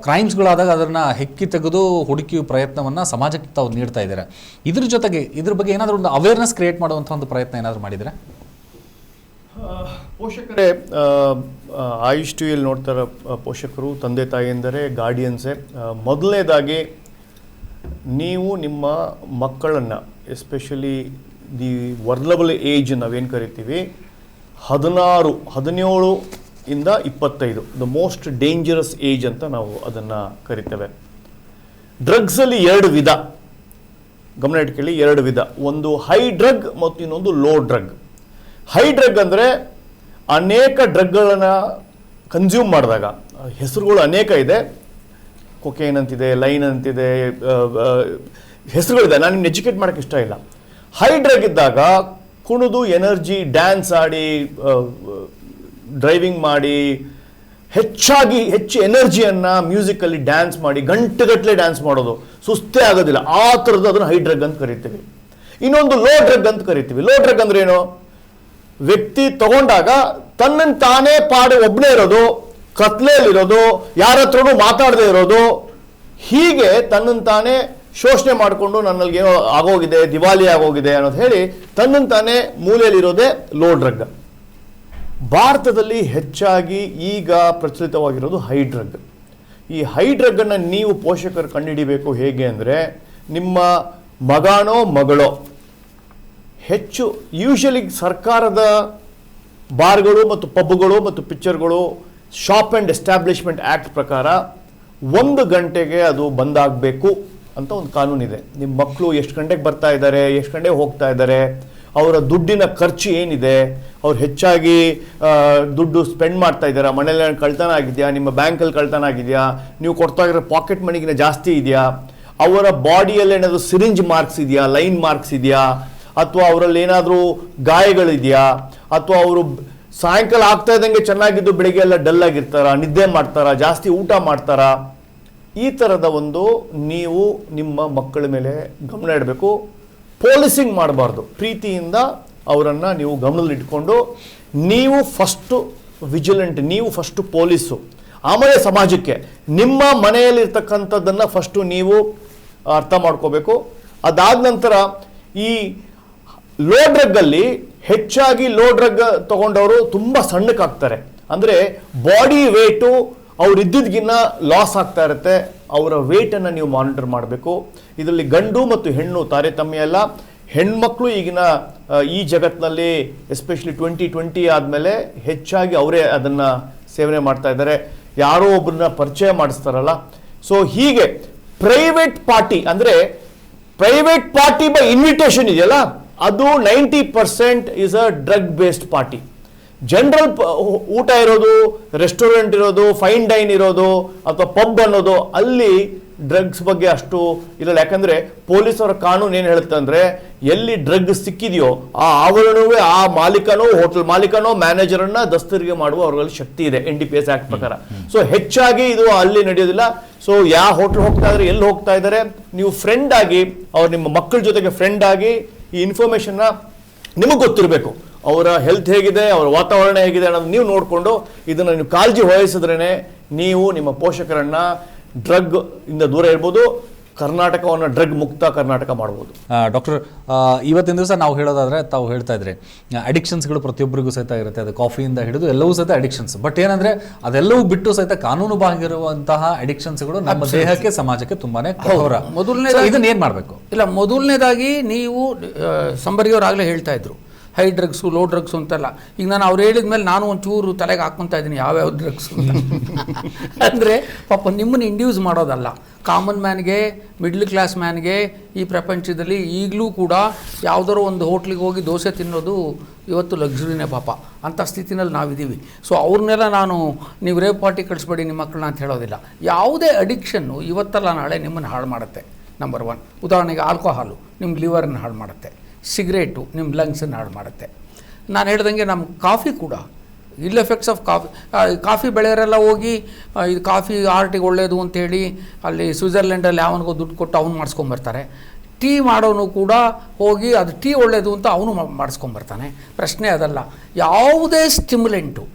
ಕ್ರೈಮ್ಸ್ಗಳಾದಾಗ ಅದನ್ನು ಹೆಕ್ಕಿ ತೆಗೆದು ಹುಡುಕಿ ಪ್ರಯತ್ನವನ್ನು ಸಮಾಜಕ್ಕೆ ತಾವು ನೀಡ್ತಾ ಇದ್ದಾರೆ. ಇದ್ರ ಜೊತೆಗೆ ಇದ್ರ ಬಗ್ಗೆ ಏನಾದರೂ ಒಂದು ಅವೇರ್ನೆಸ್ ಕ್ರಿಯೇಟ್ ಮಾಡುವಂಥ ಒಂದು ಪ್ರಯತ್ನ ಏನಾದರೂ ಮಾಡಿದರೆ? ಪೋಷಕರೇ, ಆಯುಷ್ ಟಿವಿಯಲ್ಲಿ ನೋಡ್ತಾರ ಪೋಷಕರು, ತಂದೆ ತಾಯಿಯಂದರೆ ಗಾರ್ಡಿಯನ್ಸೇ. ಮೊದಲನೇದಾಗಿ ನೀವು ನಿಮ್ಮ ಮಕ್ಕಳನ್ನು, ಎಸ್ಪೆಷಲಿ ದಿ ವರ್ಲಬಲ್ ಏಜ್ ನಾವೇನು ಕರಿತೀವಿ, 16, 17 ಇಂದ 25, ದ ಮೋಸ್ಟ್ ಡೇಂಜರಸ್ ಏಜ್ ಅಂತ ನಾವು ಅದನ್ನು ಕರಿತೇವೆ. ಡ್ರಗ್ಸಲ್ಲಿ 2 ವಿಧ, ಗಮನ ಇಟ್ಕೊಳ್ಳಿ, 2 ವಿಧ. ಒಂದು ಹೈ ಡ್ರಗ್ ಮತ್ತು ಇನ್ನೊಂದು ಲೋ ಡ್ರಗ್. ಹೈ ಡ್ರಗ್ ಅಂದರೆ ಅನೇಕ ಡ್ರಗ್ಗಳನ್ನು ಕನ್ಸ್ಯೂಮ್ ಮಾಡಿದಾಗ, ಹೆಸರುಗಳು ಅನೇಕ ಇದೆ, ಕೊಕೇನ್ ಅಂತಿದೆ, ಲೈನ್ ಅಂತಿದೆ, ಹೆಸರುಗಳಿದೆ, ನಾನು ನಿಮ್ಗೆ ಎಜುಕೇಟ್ ಮಾಡೋಕ್ಕೆ ಇಷ್ಟ ಇಲ್ಲ. ಹೈ ಡ್ರಗ್ ಇದ್ದಾಗ ಕುಣಿದು ಎನರ್ಜಿ ಡ್ಯಾನ್ಸ್ ಆಡಿ ಡ್ರೈವಿಂಗ್ ಮಾಡಿ ಹೆಚ್ಚು ಎನರ್ಜಿಯನ್ನು ಮ್ಯೂಸಿಕಲ್ಲಿ ಡ್ಯಾನ್ಸ್ ಮಾಡಿ ಗಂಟೆಗಟ್ಟಲೆ ಡ್ಯಾನ್ಸ್ ಮಾಡೋದು, ಸುಸ್ತೇ ಆಗೋದಿಲ್ಲ, ಆ ಥರದ್ದು ಅದನ್ನು ಹೈ ಡ್ರಗ್ ಅಂತ ಕರಿತೀವಿ. ಇನ್ನೊಂದು ಲೋ ಡ್ರಗ್ ಅಂತ ಕರಿತೀವಿ. ಲೋ ಡ್ರಗ್ ಅಂದ್ರೆ ಏನು? ವ್ಯಕ್ತಿ ತಗೊಂಡಾಗ ತನ್ನನ್ನು ತಾನೇ ಒಬ್ಬನೇ ಇರೋದು, ಕತ್ಲೆಯಲ್ಲಿರೋದು, ಯಾರ ಹತ್ರನೂ ಮಾತಾಡದೇ ಇರೋದು, ಹೀಗೆ ತನ್ನನ್ನು ತಾನೇ ಶೋಷಣೆ ಮಾಡಿಕೊಂಡು ನನ್ನಲ್ಲಿ ಏನೋ ಆಗೋಗಿದೆ, ದಿವಾಲಿ ಆಗೋಗಿದೆ ಅನ್ನೋದು ಹೇಳಿ ತನ್ನನ್ನು ತಾನೇ ಮೂಲೆಯಲ್ಲಿರೋದೇ ಲೋ ಡ್ರಗ್. ಭಾರತದಲ್ಲಿ ಹೆಚ್ಚಾಗಿ ಈಗ ಪ್ರಚಲಿತವಾಗಿರೋದು ಹೈ ಡ್ರಗ್. ಈ ಹೈ ಡ್ರಗ್ಗನ್ನು ನೀವು ಪೋಷಕರು ಕಂಡುಹಿಡಿಬೇಕು. ಹೇಗೆ ಅಂದರೆ, ನಿಮ್ಮ ಮಗನೋ ಮಗಳೋ ಹೆಚ್ಚು ಯೂಶಲಿ ಸರ್ಕಾರದ ಬಾರ್ಗಳು ಮತ್ತು ಪಬ್ಗಳು ಮತ್ತು ಪಿಕ್ಚರ್ಗಳು ಶಾಪ್ ಆ್ಯಂಡ್ ಎಸ್ಟಾಬ್ಲಿಷ್ಮೆಂಟ್ ಆ್ಯಕ್ಟ್ ಪ್ರಕಾರ 1 ಗಂಟೆಗೆ ಅದು ಬಂದಾಗಬೇಕು ಅಂತ ಒಂದು ಕಾನೂನಿದೆ. ನಿಮ್ಮ ಮಕ್ಕಳು ಎಷ್ಟು ಗಂಟೆಗೆ ಬರ್ತಾ ಇದ್ದಾರೆ, ಎಷ್ಟು ಗಂಟೆಗೆ ಹೋಗ್ತಾ ಇದ್ದಾರೆ, ಅವರ ದುಡ್ಡಿನ ಖರ್ಚು ಏನಿದೆ, ಅವ್ರು ಹೆಚ್ಚಾಗಿ ದುಡ್ಡು ಸ್ಪೆಂಡ್ ಮಾಡ್ತಾ ಇದ್ದಾರಾ, ಮನೇಲಿ ಕಳ್ತನ ಆಗಿದೆಯಾ, ನಿಮ್ಮ ಬ್ಯಾಂಕಲ್ಲಿ ಕಳ್ತನ ಆಗಿದೆಯಾ, ನೀವು ಕೊಡ್ತಾ ಇರೋ ಪಾಕೆಟ್ ಮನಿಗಿನ ಜಾಸ್ತಿ ಇದೆಯಾ, ಅವರ ಬಾಡಿಯಲ್ಲಿ ಏನಾದರೂ ಸಿರಿಂಜ್ ಮಾರ್ಕ್ಸ್ ಇದೆಯಾ, ಲೈನ್ ಮಾರ್ಕ್ಸ್ ಇದೆಯಾ, ಅಥವಾ ಅವರಲ್ಲಿ ಏನಾದರೂ ಗಾಯಗಳಿದೆಯಾ, ಅಥವಾ ಅವರು ಸಾಯಂಕಾಲ ಆಗ್ತಾ ಇದ್ದಂಗೆ ಚೆನ್ನಾಗಿದ್ದು ಬೆಳಿಗ್ಗೆ ಎಲ್ಲ ಡಲ್ ಆಗಿರ್ತಾರಾ, ನಿದ್ದೆ ಮಾಡ್ತಾರಾ, ಜಾಸ್ತಿ ಊಟ ಮಾಡ್ತಾರಾ, ಈ ಥರದ ಒಂದು ನೀವು ನಿಮ್ಮ ಮಕ್ಕಳ ಮೇಲೆ ಗಮನ ಇಡಬೇಕು. ಪೋಲಿಸಿಂಗ್ ಮಾಡಬಾರ್ದು. ಪ್ರೀತಿಯಿಂದ ಅವರನ್ನು ನೀವು ಗಮನದಲ್ಲಿಟ್ಕೊಂಡು ನೀವು ಫಸ್ಟು ವಿಜಿಲೆಂಟ್, ನೀವು ಫಸ್ಟು ಪೊಲೀಸು, ಆಮೇಲೆ ಸಮಾಜಕ್ಕೆ ನಿಮ್ಮ ಮನೆಯಲ್ಲಿರ್ತಕ್ಕಂಥದ್ದನ್ನು ಫಸ್ಟು ನೀವು ಅರ್ಥ ಮಾಡ್ಕೋಬೇಕು. ಅದಾದ ನಂತರ ಈ ಲೋ ಡ್ರಗ್ಗಲ್ಲಿ ಹೆಚ್ಚಾಗಿ ಲೋ ಡ್ರಗ್ ತಗೊಂಡವರು ತುಂಬ ಸಣ್ಣಕ್ಕಾಗ್ತಾರೆ. ಅಂದರೆ ಬಾಡಿ ವೇಟು ಅವ್ರು ಇದ್ದಿದ್ಗಿನ್ನ ಲಾಸ್ ಆಗ್ತಾ ಇರುತ್ತೆ. ಅವರ ವೇಟನ್ನು ನೀವು ಮಾನಿಟರ್ ಮಾಡಬೇಕು. ಇದರಲ್ಲಿ ಗಂಡು ಮತ್ತು ಹೆಣ್ಣು ತಾರತಮ್ಯ ಎಲ್ಲ. ಹೆಣ್ಮಕ್ಳು ಈಗಿನ ಈ ಜಗತ್ತಿನಲ್ಲಿ ಎಸ್ಪೆಷಲಿ 2020 ಆದಮೇಲೆ ಹೆಚ್ಚಾಗಿ ಅವರೇ ಅದನ್ನು ಸೇವನೆ ಮಾಡ್ತಾ ಇದ್ದಾರೆ. ಯಾರೋ ಒಬ್ಬರನ್ನ ಪರಿಚಯ ಮಾಡಿಸ್ತಾರಲ್ಲ. ಸೊ ಹೀಗೆ ಪ್ರೈವೇಟ್ ಪಾರ್ಟಿ, ಅಂದರೆ ಪ್ರೈವೇಟ್ ಪಾರ್ಟಿ ಬೈ ಇನ್ವಿಟೇಷನ್ ಇದೆಯಲ್ಲ, ಅದು 90% is a drug based party. General ಊಟ ಇರೋದು, ರೆಸ್ಟೋರೆಂಟ್ ಇರೋದು, ಫೈನ್ ಡೈನ್ ಇರೋದು ಅಥವಾ ಪಬ್ ಅನ್ನೋದು, ಅಲ್ಲಿ ಡ್ರಗ್ಸ್ ಬಗ್ಗೆ ಅಷ್ಟು ಇರಲ್ಲ. ಯಾಕಂದರೆ ಪೊಲೀಸರ ಕಾನೂನು ಏನು ಹೇಳುತ್ತೆ ಅಂದರೆ, ಎಲ್ಲಿ ಡ್ರಗ್ ಸಿಕ್ಕಿದೆಯೋ ಆ ಆವರಣವೇ ಆ ಮಾಲೀಕನೋ, ಹೋಟೆಲ್ ಮಾಲೀಕನೋ, ಮ್ಯಾನೇಜರನ್ನ ದಸ್ತರಿಗೆ ಮಾಡುವ ಅವ್ರಲ್ಲಿ ಶಕ್ತಿ ಇದೆ NDPS ಆ್ಯಕ್ಟ್ ಪ್ರಕಾರ. ಸೊ ಹೆಚ್ಚಾಗಿ ಇದು ಅಲ್ಲಿ ನಡೆಯೋದಿಲ್ಲ. ಸೊ ಯಾವ ಹೋಟ್ಲ್ ಹೋಗ್ತಾ ಇದ್ದಾರೆ, ಎಲ್ಲಿ ಹೋಗ್ತಾ ಇದ್ದಾರೆ, ನೀವು ಫ್ರೆಂಡ್ ಆಗಿ, ಅವ್ರು ನಿಮ್ಮ ಮಕ್ಕಳ ಜೊತೆಗೆ ಫ್ರೆಂಡ್ ಆಗಿ ಈ ಇನ್ಫಾರ್ಮೇಷನ್ನ ನಿಮಗೆ ಗೊತ್ತಿರಬೇಕು. ಅವರ ಹೆಲ್ತ್ ಹೇಗಿದೆ, ಅವರ ವಾತಾವರಣ ಹೇಗಿದೆ ಅನ್ನೋದು ನೀವು ನೋಡಿಕೊಂಡು ಇದನ್ನು ನೀವು ಕಾಳಜಿ ವಹಿಸಿದ್ರೇ ನೀವು ನಿಮ್ಮ ಪೋಷಕರನ್ನು ಡ್ರಗ್ ಇಂದ ದೂರ ಇರ್ಬೋದು. ಕರ್ನಾಟಕವನ್ನು ಡ್ರಗ್ ಮುಕ್ತ ಕರ್ನಾಟಕ ಮಾಡ್ಬೋದು. ಡಾಕ್ಟರ್, ಇವತ್ತಿನ ದಿವಸ ನಾವು ಹೇಳೋದಾದರೆ, ತಾವು ಹೇಳ್ತಾ ಇದ್ರಿ ಅಡಿಕ್ಷನ್ಸ್ಗಳು ಪ್ರತಿಯೊಬ್ಬರಿಗೂ ಸಹಿತ ಇರುತ್ತೆ. ಅದು ಕಾಫಿಯಿಂದ ಹಿಡಿದು ಎಲ್ಲವೂ ಸಹಿತ ಅಡಿಕ್ಷನ್ಸ್. ಬಟ್ ಏನಂದರೆ ಅದೆಲ್ಲವೂ ಬಿಟ್ಟು ಸಹಿತ ಕಾನೂನು ಬಾಹಿರುವಂತಹ ಅಡಿಕ್ಷನ್ಸ್ಗಳು ನಮ್ಮ ದೇಹಕ್ಕೆ, ಸಮಾಜಕ್ಕೆ ತುಂಬಾನೇ ಕಠೋರ. ಇದನ್ನ ಏನು ಮಾಡಬೇಕು? ಇಲ್ಲ, ಮೊದಲನೇದಾಗಿ ನೀವು ಸಂಬರಿಯವರಾಗಲೇ ಹೇಳ್ತಾ ಇದ್ರು ಹೈ ಡ್ರಗ್ಸು, ಲೋ ಡ್ರಗ್ಸು ಅಂತೆಲ್ಲ. ಈಗ ನಾನು ಅವ್ರು ಹೇಳಿದ ಮೇಲೆ ನಾನು ಒಂಚೂರು ತಲೆಗೆ ಹಾಕ್ಕೊತಾ ಇದ್ದೀನಿ ಯಾವ್ಯಾವ ಡ್ರಗ್ಸು ಅಂತ. ಅಂದರೆ ಪಾಪ ನಿಮ್ಮನ್ನು ಇಂಡ್ಯೂಸ್ ಮಾಡೋದಲ್ಲ. ಕಾಮನ್ ಮ್ಯಾನ್ಗೆ, ಮಿಡ್ಲ್ ಕ್ಲಾಸ್ ಮ್ಯಾನ್ಗೆ ಈ ಪ್ರಪಂಚದಲ್ಲಿ ಈಗಲೂ ಕೂಡ ಯಾವುದಾದ್ರು ಒಂದು ಹೋಟ್ಲಿಗೆ ಹೋಗಿ ದೋಸೆ ತಿನ್ನೋದು ಇವತ್ತು ಲಕ್ಸುರಿನೇ ಪಾಪ. ಅಂಥ ಸ್ಥಿತಿನಲ್ಲಿ ನಾವಿದ್ದೀವಿ. ಸೊ ಅವ್ರನ್ನೆಲ್ಲ ನಾನು ನೀವು ರೇವ್ ಪಾರ್ಟಿ ಕಳಿಸ್ಬೇಡಿ ನಿಮ್ಮ ಮಕ್ಕಳನ್ನ ಅಂತ ಹೇಳೋದಿಲ್ಲ. ಯಾವುದೇ ಅಡಿಕ್ಷನ್ನು ಇವತ್ತಲ್ಲ ನಾಳೆ ನಿಮ್ಮನ್ನು ಹಾಳು ಮಾಡುತ್ತೆ. ನಂಬರ್ 1. ಉದಾಹರಣೆಗೆ ಆಲ್ಕೋಹಾಲು ನಿಮ್ಮ ಲಿವರನ್ನು ಹಾಳು ಮಾಡುತ್ತೆ. ಸಿಗರೇಟು ನಿಮ್ಮ ಲಂಗ್ಸನ್ನು ಹಾಳು ಮಾಡುತ್ತೆ. ನಾನು ಹೇಳ್ದಂಗೆ ನಮ್ಮ ಕಾಫಿ ಕೂಡ ಇಲ್ ಎಫೆಕ್ಟ್ಸ್ ಆಫ್ ಕಾಫಿ ಬೆಳೆಯೋರೆಲ್ಲ ಹೋಗಿ ಇದು ಕಾಫಿ ಆರ್ಟಿಗೆ ಒಳ್ಳೆಯದು ಅಂತೇಳಿ ಅಲ್ಲಿ ಸ್ವಿಟ್ಜರ್ಲೆಂಡಲ್ಲಿ ಯಾವನಿಗೋ ದುಡ್ಡು ಕೊಟ್ಟು ಅವನು ಮಾಡಿಸ್ಕೊಂಬರ್ತಾರೆ. ಟೀ ಮಾಡೋನು ಕೂಡ ಹೋಗಿ ಅದು ಟೀ ಒಳ್ಳೆಯದು ಅಂತ ಅವನು ಮಾಡಿಸ್ಕೊಂಬರ್ತಾನೆ. ಪ್ರಶ್ನೆ ಅದಲ್ಲ. ಯಾವುದೇ ಸ್ಟಿಮ್ಯುಲೆಂಟು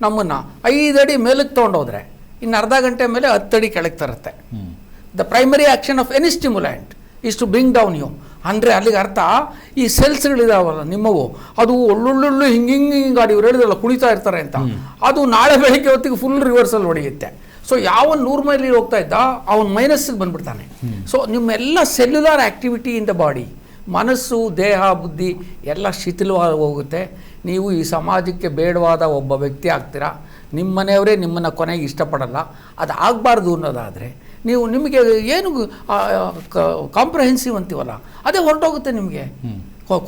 ನಮ್ಮನ್ನು 5 ಅಡಿ ಮೇಲಕ್ಕೆ ತೊಗೊಂಡೋದ್ರೆ ಇನ್ನು ಅರ್ಧ ಗಂಟೆ ಮೇಲೆ 10 ಅಡಿ ಕೆಳಗೆ ತರುತ್ತೆ. The primary action of any stimulant is to bring down you. ಅಂದರೆ ಅಲ್ಲಿಗೆ ಅರ್ಥ ಈ ಸೆಲ್ಸ್ಗಳಿದಾವಲ್ಲ ನಿಮ್ಮವು, ಅದು ಒಳ್ಳೊಳ್ಳು ಹಿಂಗೆ ಗಾಡಿ ಇವ್ರು ಹೇಳಿದ್ರಲ್ಲ ಕುಣಿತಾ ಇರ್ತಾರೆ ಅಂತ, ಅದು ನಾಳೆ ಬೆಳಗ್ಗೆ ಹೊತ್ತಿಗೆ ಫುಲ್ ರಿವರ್ಸಲ್ ಹೊಡೆಯುತ್ತೆ. ಸೊ ಯಾವನ್ 100 ಮೈಲಿ ಹೋಗ್ತಾ ಇದ್ದ ಅವನು ಮೈನಸ್ಸಿಗೆ ಬಂದುಬಿಡ್ತಾನೆ. ಸೊ ನಿಮ್ಮೆಲ್ಲ cellular activity in the body, ಮನಸ್ಸು, ದೇಹ, ಬುದ್ಧಿ ಎಲ್ಲ ಶಿಥಿಲವಾಗಿ ಹೋಗುತ್ತೆ. ನೀವು ಈ ಸಮಾಜಕ್ಕೆ ಬೇಡವಾದ ಒಬ್ಬ ವ್ಯಕ್ತಿ ಆಗ್ತೀರಾ. ನಿಮ್ಮ ಮನೆಯವರೇ ನಿಮ್ಮನ್ನು ಕೊನೆಗೆ ಇಷ್ಟಪಡಲ್ಲ. ಅದು ಆಗಬಾರ್ದು ಅನ್ನೋದಾದರೆ ನೀವು ನಿಮಗೆ ಏನು ಕಾಂಪ್ರಹೆನ್ಸಿವ್ ಅಂತೀವಲ್ಲ ಅದೇ ಹೊರಟೋಗುತ್ತೆ ನಿಮಗೆ.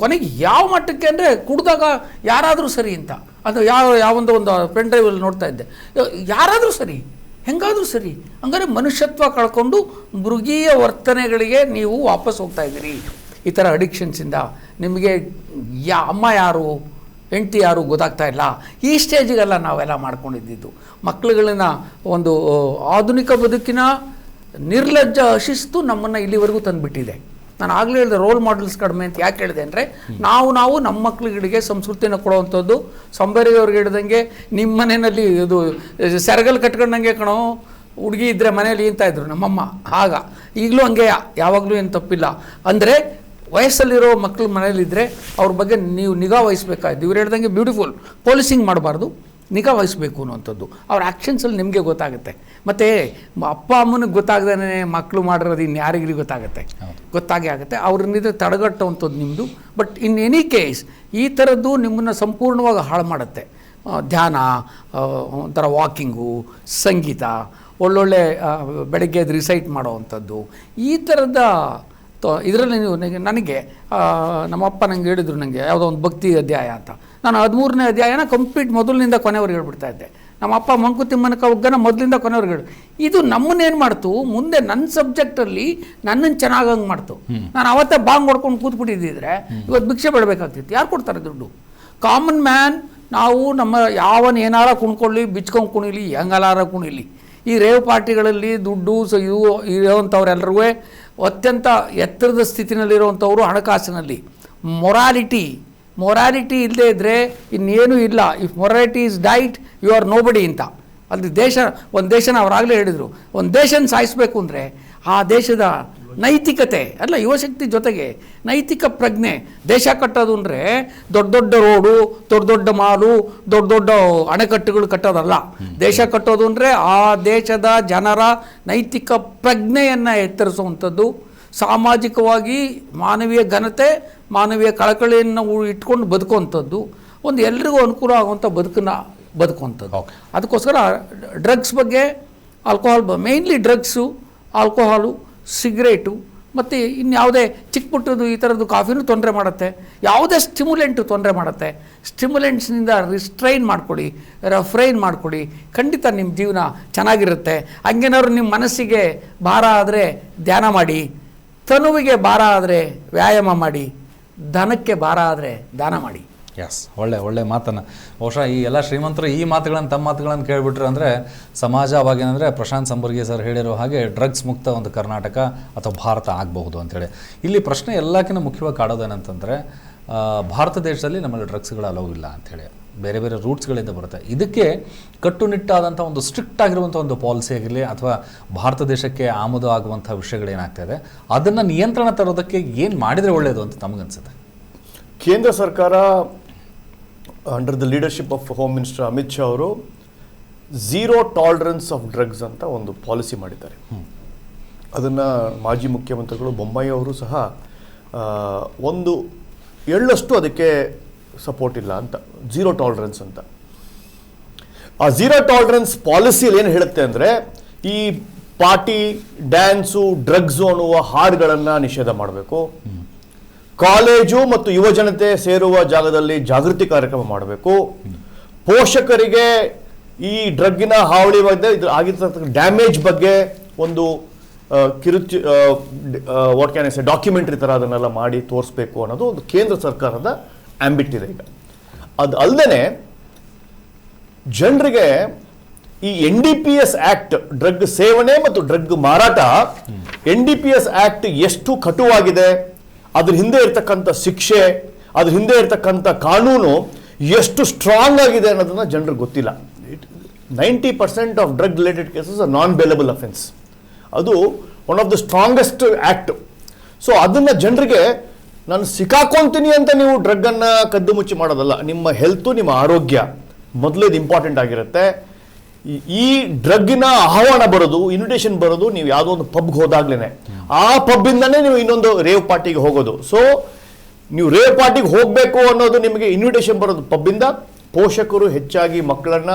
ಕೊನೆಗೆ ಯಾವ ಮಟ್ಟಕ್ಕೆ ಅಂದರೆ ಕುಡ್ದಾಗ ಯಾರಾದರೂ ಸರಿ ಅಂತ, ಅದು ಯಾವೊಂದು ಪೆನ್ ಡ್ರೈವಲ್ಲಿ ನೋಡ್ತಾ ಇದ್ದೆ, ಯಾರಾದರೂ ಸರಿ, ಹೆಂಗಾದರೂ ಸರಿ. ಹಂಗಾರೆ ಮನುಷ್ಯತ್ವ ಕಳ್ಕೊಂಡು ಮೃಗೀಯ ವರ್ತನೆಗಳಿಗೆ ನೀವು ವಾಪಸ್ ಹೋಗ್ತಾ ಇದ್ದೀರಿ ಈ ಥರ ಅಡಿಕ್ಷನ್ಸಿಂದ. ನಿಮಗೆ ಅಮ್ಮ ಯಾರು, ಹೆಂಡತಿ ಯಾರು ಗೊತ್ತಾಗ್ತಾ ಇಲ್ಲ. ಈ ಸ್ಟೇಜಿಗೆಲ್ಲ ನಾವೆಲ್ಲ ಮಾಡ್ಕೊಂಡಿದ್ದು ಮಕ್ಕಳುಗಳನ್ನ ಒಂದು ಆಧುನಿಕ ಬದುಕಿನ ನಿರ್ಲಜ್ಜ ಶಿಸ್ತು ನಮ್ಮನ್ನು ಇಲ್ಲಿವರೆಗೂ ತಂದುಬಿಟ್ಟಿದೆ. ನಾನು ಆಗಲೇ ಹೇಳಿದೆ ರೋಲ್ ಮಾಡೆಲ್ಸ್ ಕಡಿಮೆ ಅಂತ ಯಾಕೆ ಹೇಳಿದೆ ಅಂದರೆ, ನಾವು ನಮ್ಮ ಮಕ್ಕಳುಗಳಿಗೆ ಸಂಸ್ಕೃತಿನ ಕೊಡುವಂಥದ್ದು. ಸಂಬಾರಿಯವ್ರಿಗೆ ಹೇಳಿದಂಗೆ ನಿಮ್ಮ ಮನೆಯಲ್ಲಿ ಇದು ಸೆರಗಲ್ ಕಟ್ಕೊಂಡಂಗೆ ಕಣೋ ಹುಡುಗಿ ಇದ್ದರೆ ಮನೇಲಿ ಅಂತ ಇದ್ರು ನಮ್ಮಮ್ಮ. ಆಗ ಈಗಲೂ ಹಂಗೆ, ಯಾವಾಗಲೂ ಏನು ತಪ್ಪಿಲ್ಲ. ಅಂದರೆ ವಯಸ್ಸಲ್ಲಿರೋ ಮಕ್ಕಳು ಮನೇಲಿದ್ದರೆ ಅವ್ರ ಬಗ್ಗೆ ನೀವು ನಿಗಾ ವಹಿಸ್ಬೇಕಾಯ್ತು. ಇವ್ರು ಹೇಳ್ದಂಗೆ ಬ್ಯೂಟಿಫುಲ್ ಪೋಲಿಸಿಂಗ್ ಮಾಡಬಾರ್ದು, ನಿಗಾ ವಹಿಸ್ಬೇಕು ಅನ್ನೋಂಥದ್ದು. ಅವ್ರ ಆ್ಯಕ್ಷನ್ಸಲ್ಲಿ ನಿಮಗೆ ಗೊತ್ತಾಗುತ್ತೆ. ಮತ್ತು ಅಪ್ಪ ಅಮ್ಮನಿಗೆ ಗೊತ್ತಾಗ್ದೇ ಮಕ್ಕಳು ಮಾಡಿರೋದು ಇನ್ಯಾರಿಗಿರಿ ಗೊತ್ತಾಗೇ ಆಗುತ್ತೆ. ಅವ್ರನ್ನಿದ್ರೆ ತಡೆಗಟ್ಟುವಂಥದ್ದು ನಿಮ್ಮದು. ಬಟ್ ಇನ್ ಎನಿ ಕೇಸ್ ಈ ಥರದ್ದು ನಿಮ್ಮನ್ನು ಸಂಪೂರ್ಣವಾಗಿ ಹಾಳು ಮಾಡುತ್ತೆ. ಧ್ಯಾನ, ಒಂಥರ ವಾಕಿಂಗು, ಸಂಗೀತ, ಒಳ್ಳೊಳ್ಳೆ ಬೆಳಗ್ಗೆ ಎದ್ದು ರಿಸೈಟ್ ಮಾಡೋವಂಥದ್ದು, ಈ ಥರದ ಇದರಲ್ಲಿ ನೀವು ನನಗೆ ನಮ್ಮಪ್ಪ ನಂಗೆ ಹೇಳಿದರು, ನನಗೆ ಯಾವುದೋ ಒಂದು ಭಕ್ತಿ ಅಧ್ಯಾಯ ಅಂತ. ನಾನು 13ನೇ ಅಧ್ಯಾಯನ ಕಂಪ್ಲೀಟ್ ಮೊದಲಿನಿಂದ ಕೊನೆವರೆಗೆ ಹೇಳ್ಬಿಡ್ತಾ ಇದ್ದೆ. ನಮ್ಮಪ್ಪ ಮಂಕುತಿಮ್ಮನ ಕವ್ವನ ಮೊದಲಿಂದ ಕೊನೆವರೆಗೆ ಹೇಳಿ. ಇದು ನಮ್ಮನ್ನೇನು ಮಾಡ್ತು, ಮುಂದೆ ನನ್ನ ಸಬ್ಜೆಕ್ಟಲ್ಲಿ ನನ್ನನ್ನು ಚೆನ್ನಾಗಂಗೆ ಮಾಡ್ತು. ನಾನು ಅವತ್ತೇ ಬಾಂಗ್ ಹೊಡ್ಕೊಂಡು ಕೂತ್ಬಿಟ್ಟಿದ್ದಿದ್ರೆ ಇವತ್ತು ಭಿಕ್ಷೆ ಬಿಡಬೇಕಾಗ್ತಿತ್ತು. ಯಾರು ಕೊಡ್ತಾರೆ ದುಡ್ಡು? ಕಾಮನ್ ಮ್ಯಾನ್ ನಾವು ನಮ್ಮ ಯಾವನ್ ಏನಾರ ಕುಣ್ಕೊಳ್ಳಿ, ಬಿಚ್ಕೊಂಡು ಕುಣಿಲಿ, ಹೆಂಗಲಾರ ಕುಣಿಲಿ. ಈ ರೇವ್ ಪಾರ್ಟಿಗಳಲ್ಲಿ ದುಡ್ಡು ಇವು ಇರೋವಂಥವ್ರೆಲ್ಲರೂ ಅತ್ಯಂತ ಎತ್ತರದ ಸ್ಥಿತಿನಲ್ಲಿರುವಂಥವ್ರು ಹಣಕಾಸಿನಲ್ಲಿ. ಮೊರಾಲಿಟಿ ಇಲ್ಲದೇ ಇದ್ದರೆ ಇನ್ನೇನೂ ಇಲ್ಲ. If morality is died you are nobody ಅಂತ. ಅಲ್ಲಿ ಒಂದು ದೇಶನ ಅವರಾಗಲೇ ಹೇಳಿದರು, ಒಂದು ದೇಶನ ಸಾಯಿಸಬೇಕು ಅಂದರೆ ಆ ದೇಶದ ನೈತಿಕತೆ ಅಲ್ಲ, ಯುವಶಕ್ತಿ ಜೊತೆಗೆ ನೈತಿಕ ಪ್ರಜ್ಞೆ. ದೇಶ ಕಟ್ಟೋದು ಅಂದರೆ ದೊಡ್ಡ ದೊಡ್ಡ ರೋಡು, ದೊಡ್ಡ ಮಾಲು, ದೊಡ್ಡ ಅಣೆಕಟ್ಟುಗಳು ಕಟ್ಟೋದಲ್ಲ. ದೇಶ ಕಟ್ಟೋದು ಅಂದರೆ ಆ ದೇಶದ ಜನರ ನೈತಿಕ ಪ್ರಜ್ಞೆಯನ್ನು ಎತ್ತರಿಸುವಂಥದ್ದು. ಸಾಮಾಜಿಕವಾಗಿ ಮಾನವೀಯ ಘನತೆ, ಮಾನವೀಯ ಕಳಕಳಿಯನ್ನು ಇಟ್ಕೊಂಡು ಬದುಕುವಂಥದ್ದು, ಒಂದು ಎಲ್ರಿಗೂ ಅನುಕೂಲ ಆಗುವಂಥ ಬದುಕುವಂಥದ್ದು. ಅದಕ್ಕೋಸ್ಕರ ಡ್ರಗ್ಸ್ ಬಗ್ಗೆ, alcohol, mainly drugs, alcohol, cigarette ಮತ್ತು ಇನ್ಯಾವುದೇ ಚಿಕ್ಕ ಪುಟ್ಟದು ಈ ಥರದ್ದು ಕಾಫಿನೂ ತೊಂದರೆ ಮಾಡುತ್ತೆ. ಯಾವುದೇ ಸ್ಟಿಮ್ಯುಲೆಂಟು ತೊಂದರೆ ಮಾಡುತ್ತೆ. ಸ್ಟಿಮ್ಯುಲೆಂಟ್ಸ್ನಿಂದ ರೆಫ್ರೈನ್ ಮಾಡಿಕೊಡಿ. ಖಂಡಿತ ನಿಮ್ಮ ಜೀವನ ಚೆನ್ನಾಗಿರುತ್ತೆ. ಹಂಗೇನಾದ್ರು ನಿಮ್ಮ ಮನಸ್ಸಿಗೆ ಭಾರ ಆದರೆ ಧ್ಯಾನ ಮಾಡಿ, ತನುವಿಗೆ ಭಾರ ಆದರೆ ವ್ಯಾಯಾಮ ಮಾಡಿ, ಧನಕ್ಕೆ ಭಾರ ಆದರೆ ದಾನ ಮಾಡಿ. ಎಸ್, ಒಳ್ಳೆ ಮಾತನ್ನು. ಬಹುಶಃ ಈ ಎಲ್ಲ ಶ್ರೀಮಂತರು ಈ ಮಾತುಗಳನ್ನು, ತಮ್ಮ ಮಾತುಗಳನ್ನು ಕೇಳಿಬಿಟ್ರು ಅಂದರೆ ಸಮಾಜ ಅವಾಗೇನೆಂದರೆ ಪ್ರಶಾಂತ್ ಸಂಬರ್ಗಿ ಸರ್ ಹೇಳಿರೋ ಹಾಗೆ ಡ್ರಗ್ಸ್ ಮುಕ್ತ ಒಂದು ಕರ್ನಾಟಕ ಅಥವಾ ಭಾರತ ಆಗಬಹುದು ಅಂಥೇಳಿ. ಇಲ್ಲಿ ಪ್ರಶ್ನೆ ಎಲ್ಲಕ್ಕಿಂತ ಮುಖ್ಯವಾಗಿ ಕಾಡೋದೇನಂತಂದರೆ, ಭಾರತ ದೇಶದಲ್ಲಿ ನಮ್ಮಲ್ಲಿ ಡ್ರಗ್ಸ್ಗಳ ಅಲೌ ಇಲ್ಲ ಅಂಥೇಳಿ ಬೇರೆ ಬೇರೆ ರೂಟ್ಸ್ಗಳಿಂದ ಬರುತ್ತೆ. ಇದಕ್ಕೆ ಕಟ್ಟುನಿಟ್ಟಾದಂಥ ಒಂದು ಸ್ಟ್ರಿಕ್ಟ್ ಆಗಿರುವಂಥ ಒಂದು ಪಾಲಿಸಿ ಆಗಿರಲಿ ಅಥವಾ ಭಾರತ ದೇಶಕ್ಕೆ ಆಮದು ಆಗುವಂಥ ವಿಷಯಗಳೇನಾಗ್ತಾಯಿದೆ ಅದನ್ನು ನಿಯಂತ್ರಣ ತರೋದಕ್ಕೆ ಏನು ಮಾಡಿದರೆ ಒಳ್ಳೆಯದು ಅಂತ ತಮಗನ್ಸುತ್ತೆ? ಕೇಂದ್ರ ಸರ್ಕಾರ under the leadership of home minister Amit Shah ಅವರು ಝೀರೋ ಟಾಲರೆನ್ಸ್ ಆಫ್ ಡ್ರಗ್ಸ್ ಅಂತ ಒಂದು ಪಾಲಿಸಿ ಮಾಡಿದ್ದಾರೆ. ಅದನ್ನು ಮಾಜಿ ಮುಖ್ಯಮಂತ್ರಿಗಳು ಬೊಮ್ಮಾಯಿ ಅವರು ಸಹ ಒಂದು ಎಳ್ಳಷ್ಟು ಅದಕ್ಕೆ ಸಪೋರ್ಟ್ ಇಲ್ಲ ಅಂತ, ಝೀರೋ ಟಾಲರೆನ್ಸ್ ಅಂತ. ಆ ಝೀರೋ ಟಾಲರೆನ್ಸ್ ಪಾಲಿಸಿಯಲ್ಲಿ ಏನು ಹೇಳುತ್ತೆ ಅಂದರೆ, ಈ ಪಾರ್ಟಿ, ಡ್ಯಾನ್ಸು, ಡ್ರಗ್ಸು ಅನ್ನುವ ಹಾಡುಗಳನ್ನು ನಿಷೇಧ ಮಾಡಬೇಕು, ಕಾಲೇಜು ಮತ್ತು ಯುವಜನತೆ ಸೇರುವ ಜಾಗದಲ್ಲಿ ಜಾಗೃತಿ ಕಾರ್ಯಕ್ರಮ ಮಾಡಬೇಕು, ಪೋಷಕರಿಗೆ ಈ ಡ್ರಗ್ಗಿನ ಹಾವಳಿ ಬಗ್ಗೆ ಆಗಿರ್ತಕ್ಕಂಥ ಡ್ಯಾಮೇಜ್ ಬಗ್ಗೆ ಒಂದು what can I say documentary ಥರ ಅದನ್ನೆಲ್ಲ ಮಾಡಿ ತೋರಿಸ್ಬೇಕು ಅನ್ನೋದು ಒಂದು ಕೇಂದ್ರ ಸರ್ಕಾರದ ಆಂಬಿಟ್ ಇದೆ ಈಗ. ಅದು ಅಲ್ಲದೆ ಜನರಿಗೆ ಈ NDPS ಆಕ್ಟ್, ಡ್ರಗ್ ಸೇವನೆ ಮತ್ತು ಡ್ರಗ್ ಮಾರಾಟ, NDPS ಆಕ್ಟ್ ಎಷ್ಟು ಕಟುವಾಗಿದೆ, ಅದ್ರ ಹಿಂದೆ ಇರ್ತಕ್ಕಂಥ ಶಿಕ್ಷೆ, ಅದ್ರ ಹಿಂದೆ ಇರ್ತಕ್ಕಂಥ ಕಾನೂನು ಎಷ್ಟು ಸ್ಟ್ರಾಂಗ್ ಆಗಿದೆ ಅನ್ನೋದನ್ನ ಜನರಿಗೆ ಗೊತ್ತಿಲ್ಲ. 90% of drug related cases are non bailable offence. ಅದು one of the strongest act. So ಅದನ್ನ ಜನರಿಗೆ ನಾನು ಸಿಕ್ಕಾಕೊಂತೀನಿ ಅಂತ ನೀವು ಡ್ರಗ್ಗನ್ನು ಕದ್ದು ಮುಚ್ಚಿ ಮಾಡೋದಲ್ಲ, ನಿಮ್ಮ ಹೆಲ್ತು, ನಿಮ್ಮ ಆರೋಗ್ಯ ಮೊದಲು ಇದು ಇಂಪಾರ್ಟೆಂಟ್ ಆಗಿರುತ್ತೆ. ಈ ಡ್ರಗ್ಗಿನ ಆಹ್ವಾನ ಬರೋದು, ಇನ್ವಿಟೇಷನ್ ಬರೋದು ನೀವು ಯಾವುದೋ ಒಂದು ಪಬ್ಗೆ ಹೋದಾಗ್ಲೇನೆ, ಆ ಪಬ್ಬಿಂದನೇ ನೀವು ಇನ್ನೊಂದು ರೇವ್ ಪಾರ್ಟಿಗೆ ಹೋಗೋದು. ಸೊ ನೀವು ರೇವ್ ಪಾರ್ಟಿಗೆ ಹೋಗಬೇಕು ಅನ್ನೋದು ನಿಮಗೆ ಇನ್ವಿಟೇಷನ್ ಬರೋದು ಪಬ್ಬಿಂದ. ಪೋಷಕರು ಹೆಚ್ಚಾಗಿ ಮಕ್ಕಳನ್ನ,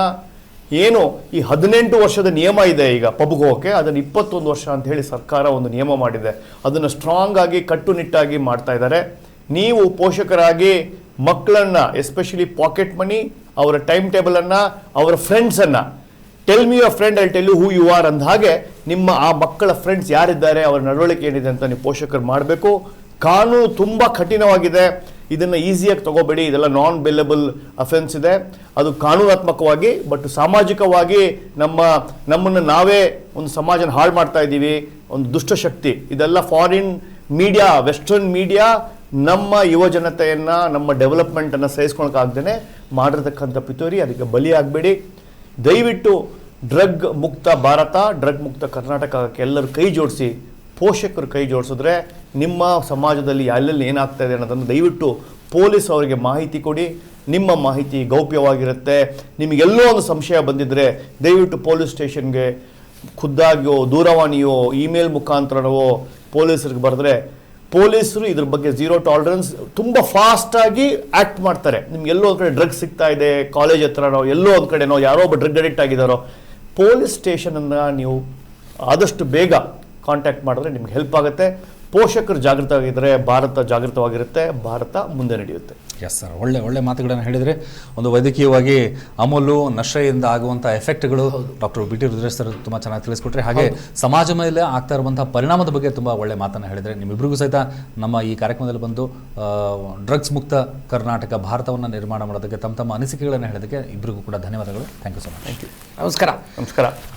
ಏನು ಈ 18 ವರ್ಷದ ನಿಯಮ ಇದೆ ಈಗ ಪಬ್ಗೆ ಹೋಗೋಕ್ಕೆ, ಅದನ್ನು 21 ವರ್ಷ ಅಂತ ಹೇಳಿ ಸರ್ಕಾರ ಒಂದು ನಿಯಮ ಮಾಡಿದೆ. ಅದನ್ನು ಸ್ಟ್ರಾಂಗ್ ಆಗಿ ಕಟ್ಟುನಿಟ್ಟಾಗಿ ಮಾಡ್ತಾ ಇದ್ದಾರೆ. ನೀವು ಪೋಷಕರಾಗಿ ಮಕ್ಕಳನ್ನ, ಎಸ್ಪೆಷಲಿ ಪಾಕೆಟ್ ಮನಿ, ಅವರ ಟೈಮ್ ಟೇಬಲನ್ನು, ಅವರ ಫ್ರೆಂಡ್ಸನ್ನು, tell me your friend I tell you who you are ಅಂದ ಹಾಗೆ ನಿಮ್ಮ ಆ ಮಕ್ಕಳ ಫ್ರೆಂಡ್ಸ್ ಯಾರಿದ್ದಾರೆ, ಅವರ ನಡವಳಿಕೆ ಏನಿದೆ ಅಂತ ನೀವು ಪೋಷಕರು ಮಾಡಬೇಕು. ಕಾನೂನು ತುಂಬ ಕಠಿಣವಾಗಿದೆ, ಇದನ್ನು ಈಸಿಯಾಗಿ ತಗೋಬೇಡಿ, ಇದೆಲ್ಲ ನಾನ್ ಬೇಲೆಬಲ್ ಅಫೆನ್ಸ್ ಇದೆ, ಅದು ಕಾನೂನಾತ್ಮಕವಾಗಿ. ಬಟ್ ಸಾಮಾಜಿಕವಾಗಿ ನಮ್ಮನ್ನು ನಾವೇ ಒಂದು ಸಮಾಜನ ಹಾಳು ಮಾಡ್ತಾ ಇದ್ದೀವಿ, ಒಂದು ದುಷ್ಟಶಕ್ತಿ. ಇದೆಲ್ಲ ಫಾರಿನ್ ಮೀಡಿಯಾ, ವೆಸ್ಟರ್ನ್ ಮೀಡಿಯಾ ನಮ್ಮ ಯುವ ಜನತೆಯನ್ನು, ನಮ್ಮ ಡೆವಲಪ್ಮೆಂಟನ್ನು ಸಹಿಸ್ಕೊಳಕ್ಕಾಗ್ದೇ ಮಾಡಿರ್ತಕ್ಕಂಥ ಪಿತೂರಿ. ಅದಕ್ಕೆ ಬಲಿಯಾಗಬೇಡಿ. ದಯವಿಟ್ಟು ಡ್ರಗ್ ಮುಕ್ತ ಭಾರತ, ಡ್ರಗ್ ಮುಕ್ತ ಕರ್ನಾಟಕಕ್ಕೆ ಎಲ್ಲರೂ ಕೈ ಜೋಡಿಸಿ, ಪೋಷಕರು ಕೈ ಜೋಡಿಸಿದ್ರೆ ನಿಮ್ಮ ಸಮಾಜದಲ್ಲಿ ಎಲ್ಲೆಲ್ಲಿ ಏನಾಗ್ತಾ ಇದೆ ಅನ್ನೋದನ್ನು ದಯವಿಟ್ಟು ಪೊಲೀಸ್ ಅವರಿಗೆ ಮಾಹಿತಿ ಕೊಡಿ. ನಿಮ್ಮ ಮಾಹಿತಿ ಗೌಪ್ಯವಾಗಿರುತ್ತೆ. ನಿಮಗೆಲ್ಲೋ ಒಂದು ಸಂಶಯ ಬಂದಿದ್ದರೆ ದಯವಿಟ್ಟು ಪೊಲೀಸ್ ಸ್ಟೇಷನ್ಗೆ ಖುದ್ದಾಗಿಯೋ, ದೂರವಾಣಿಯೋ, ಇಮೇಲ್ ಮುಖಾಂತರವೋ ಪೊಲೀಸರಿಗೆ ಬರೆದ್ರೆ ಪೊಲೀಸರು ಇದ್ರ ಬಗ್ಗೆ ಝೀರೋ ಟಾಲರೆನ್ಸ್, ತುಂಬ ಫಾಸ್ಟಾಗಿ ಆ್ಯಕ್ಟ್ ಮಾಡ್ತಾರೆ. ನಿಮ್ಗೆ ಎಲ್ಲೋ ಒಂದು ಕಡೆ ಡ್ರಗ್ಸ್ ಸಿಗ್ತಾ ಇದೆ, ಕಾಲೇಜ್ ಹತ್ರನೋ ಎಲ್ಲೋ ಒಂದು ಕಡೆನೋ ಯಾರೋ ಒಬ್ಬ ಡ್ರಗ್ ಅಡಿಕ್ಟ್ ಆಗಿದ್ದಾರೋ, ಪೊಲೀಸ್ ಸ್ಟೇಷನನ್ನು ನೀವು ಆದಷ್ಟು ಬೇಗ ಕಾಂಟ್ಯಾಕ್ಟ್ ಮಾಡಿದ್ರೆ ನಿಮ್ಗೆ ಹೆಲ್ಪ್ ಆಗುತ್ತೆ. ಪೋಷಕರು ಜಾಗೃತವಾಗಿದ್ದರೆ ಭಾರತ ಜಾಗೃತವಾಗಿರುತ್ತೆ, ಭಾರತ ಮುಂದೆ ನಡೆಯುತ್ತೆ. ಎಸ್ ಸರ್, ಒಳ್ಳೆ ಮಾತುಗಳನ್ನು ಹೇಳಿದರೆ. ಒಂದು ವೈದ್ಯಕೀಯವಾಗಿ ಅಮೂಲು ನಶೆಯಿಂದ ಆಗುವಂಥ ಎಫೆಕ್ಟ್ಗಳು doctor B T Rudresh sir ತುಂಬ ಚೆನ್ನಾಗಿ ತಿಳಿಸ್ಕೊಟ್ರೆ. ಹಾಗೆ ಸಮಾಜ ಮೇಲೆ ಆಗ್ತಾ ಇರುವಂಥ ಪರಿಣಾಮದ ಬಗ್ಗೆ ತುಂಬ ಒಳ್ಳೆ ಮಾತನ್ನು ಹೇಳಿದರೆ. ನಿಮ್ಮಿಬ್ಬರಿಗೂ ಸಹಿತ ನಮ್ಮ ಈ ಕಾರ್ಯಕ್ರಮದಲ್ಲಿ ಬಂದು ಡ್ರಗ್ಸ್ ಮುಕ್ತ ಕರ್ನಾಟಕ ಭಾರತವನ್ನು ನಿರ್ಮಾಣ ಮಾಡೋದಕ್ಕೆ ತಮ್ಮ ಅನಿಸಿಕೆಗಳನ್ನು ಹೇಳೋದಕ್ಕೆ ಇಬ್ಬರಿಗೂ ಕೂಡ ಧನ್ಯವಾದಗಳು. Thank you so much. Thank you. ನಮಸ್ಕಾರ. ನಮಸ್ಕಾರ.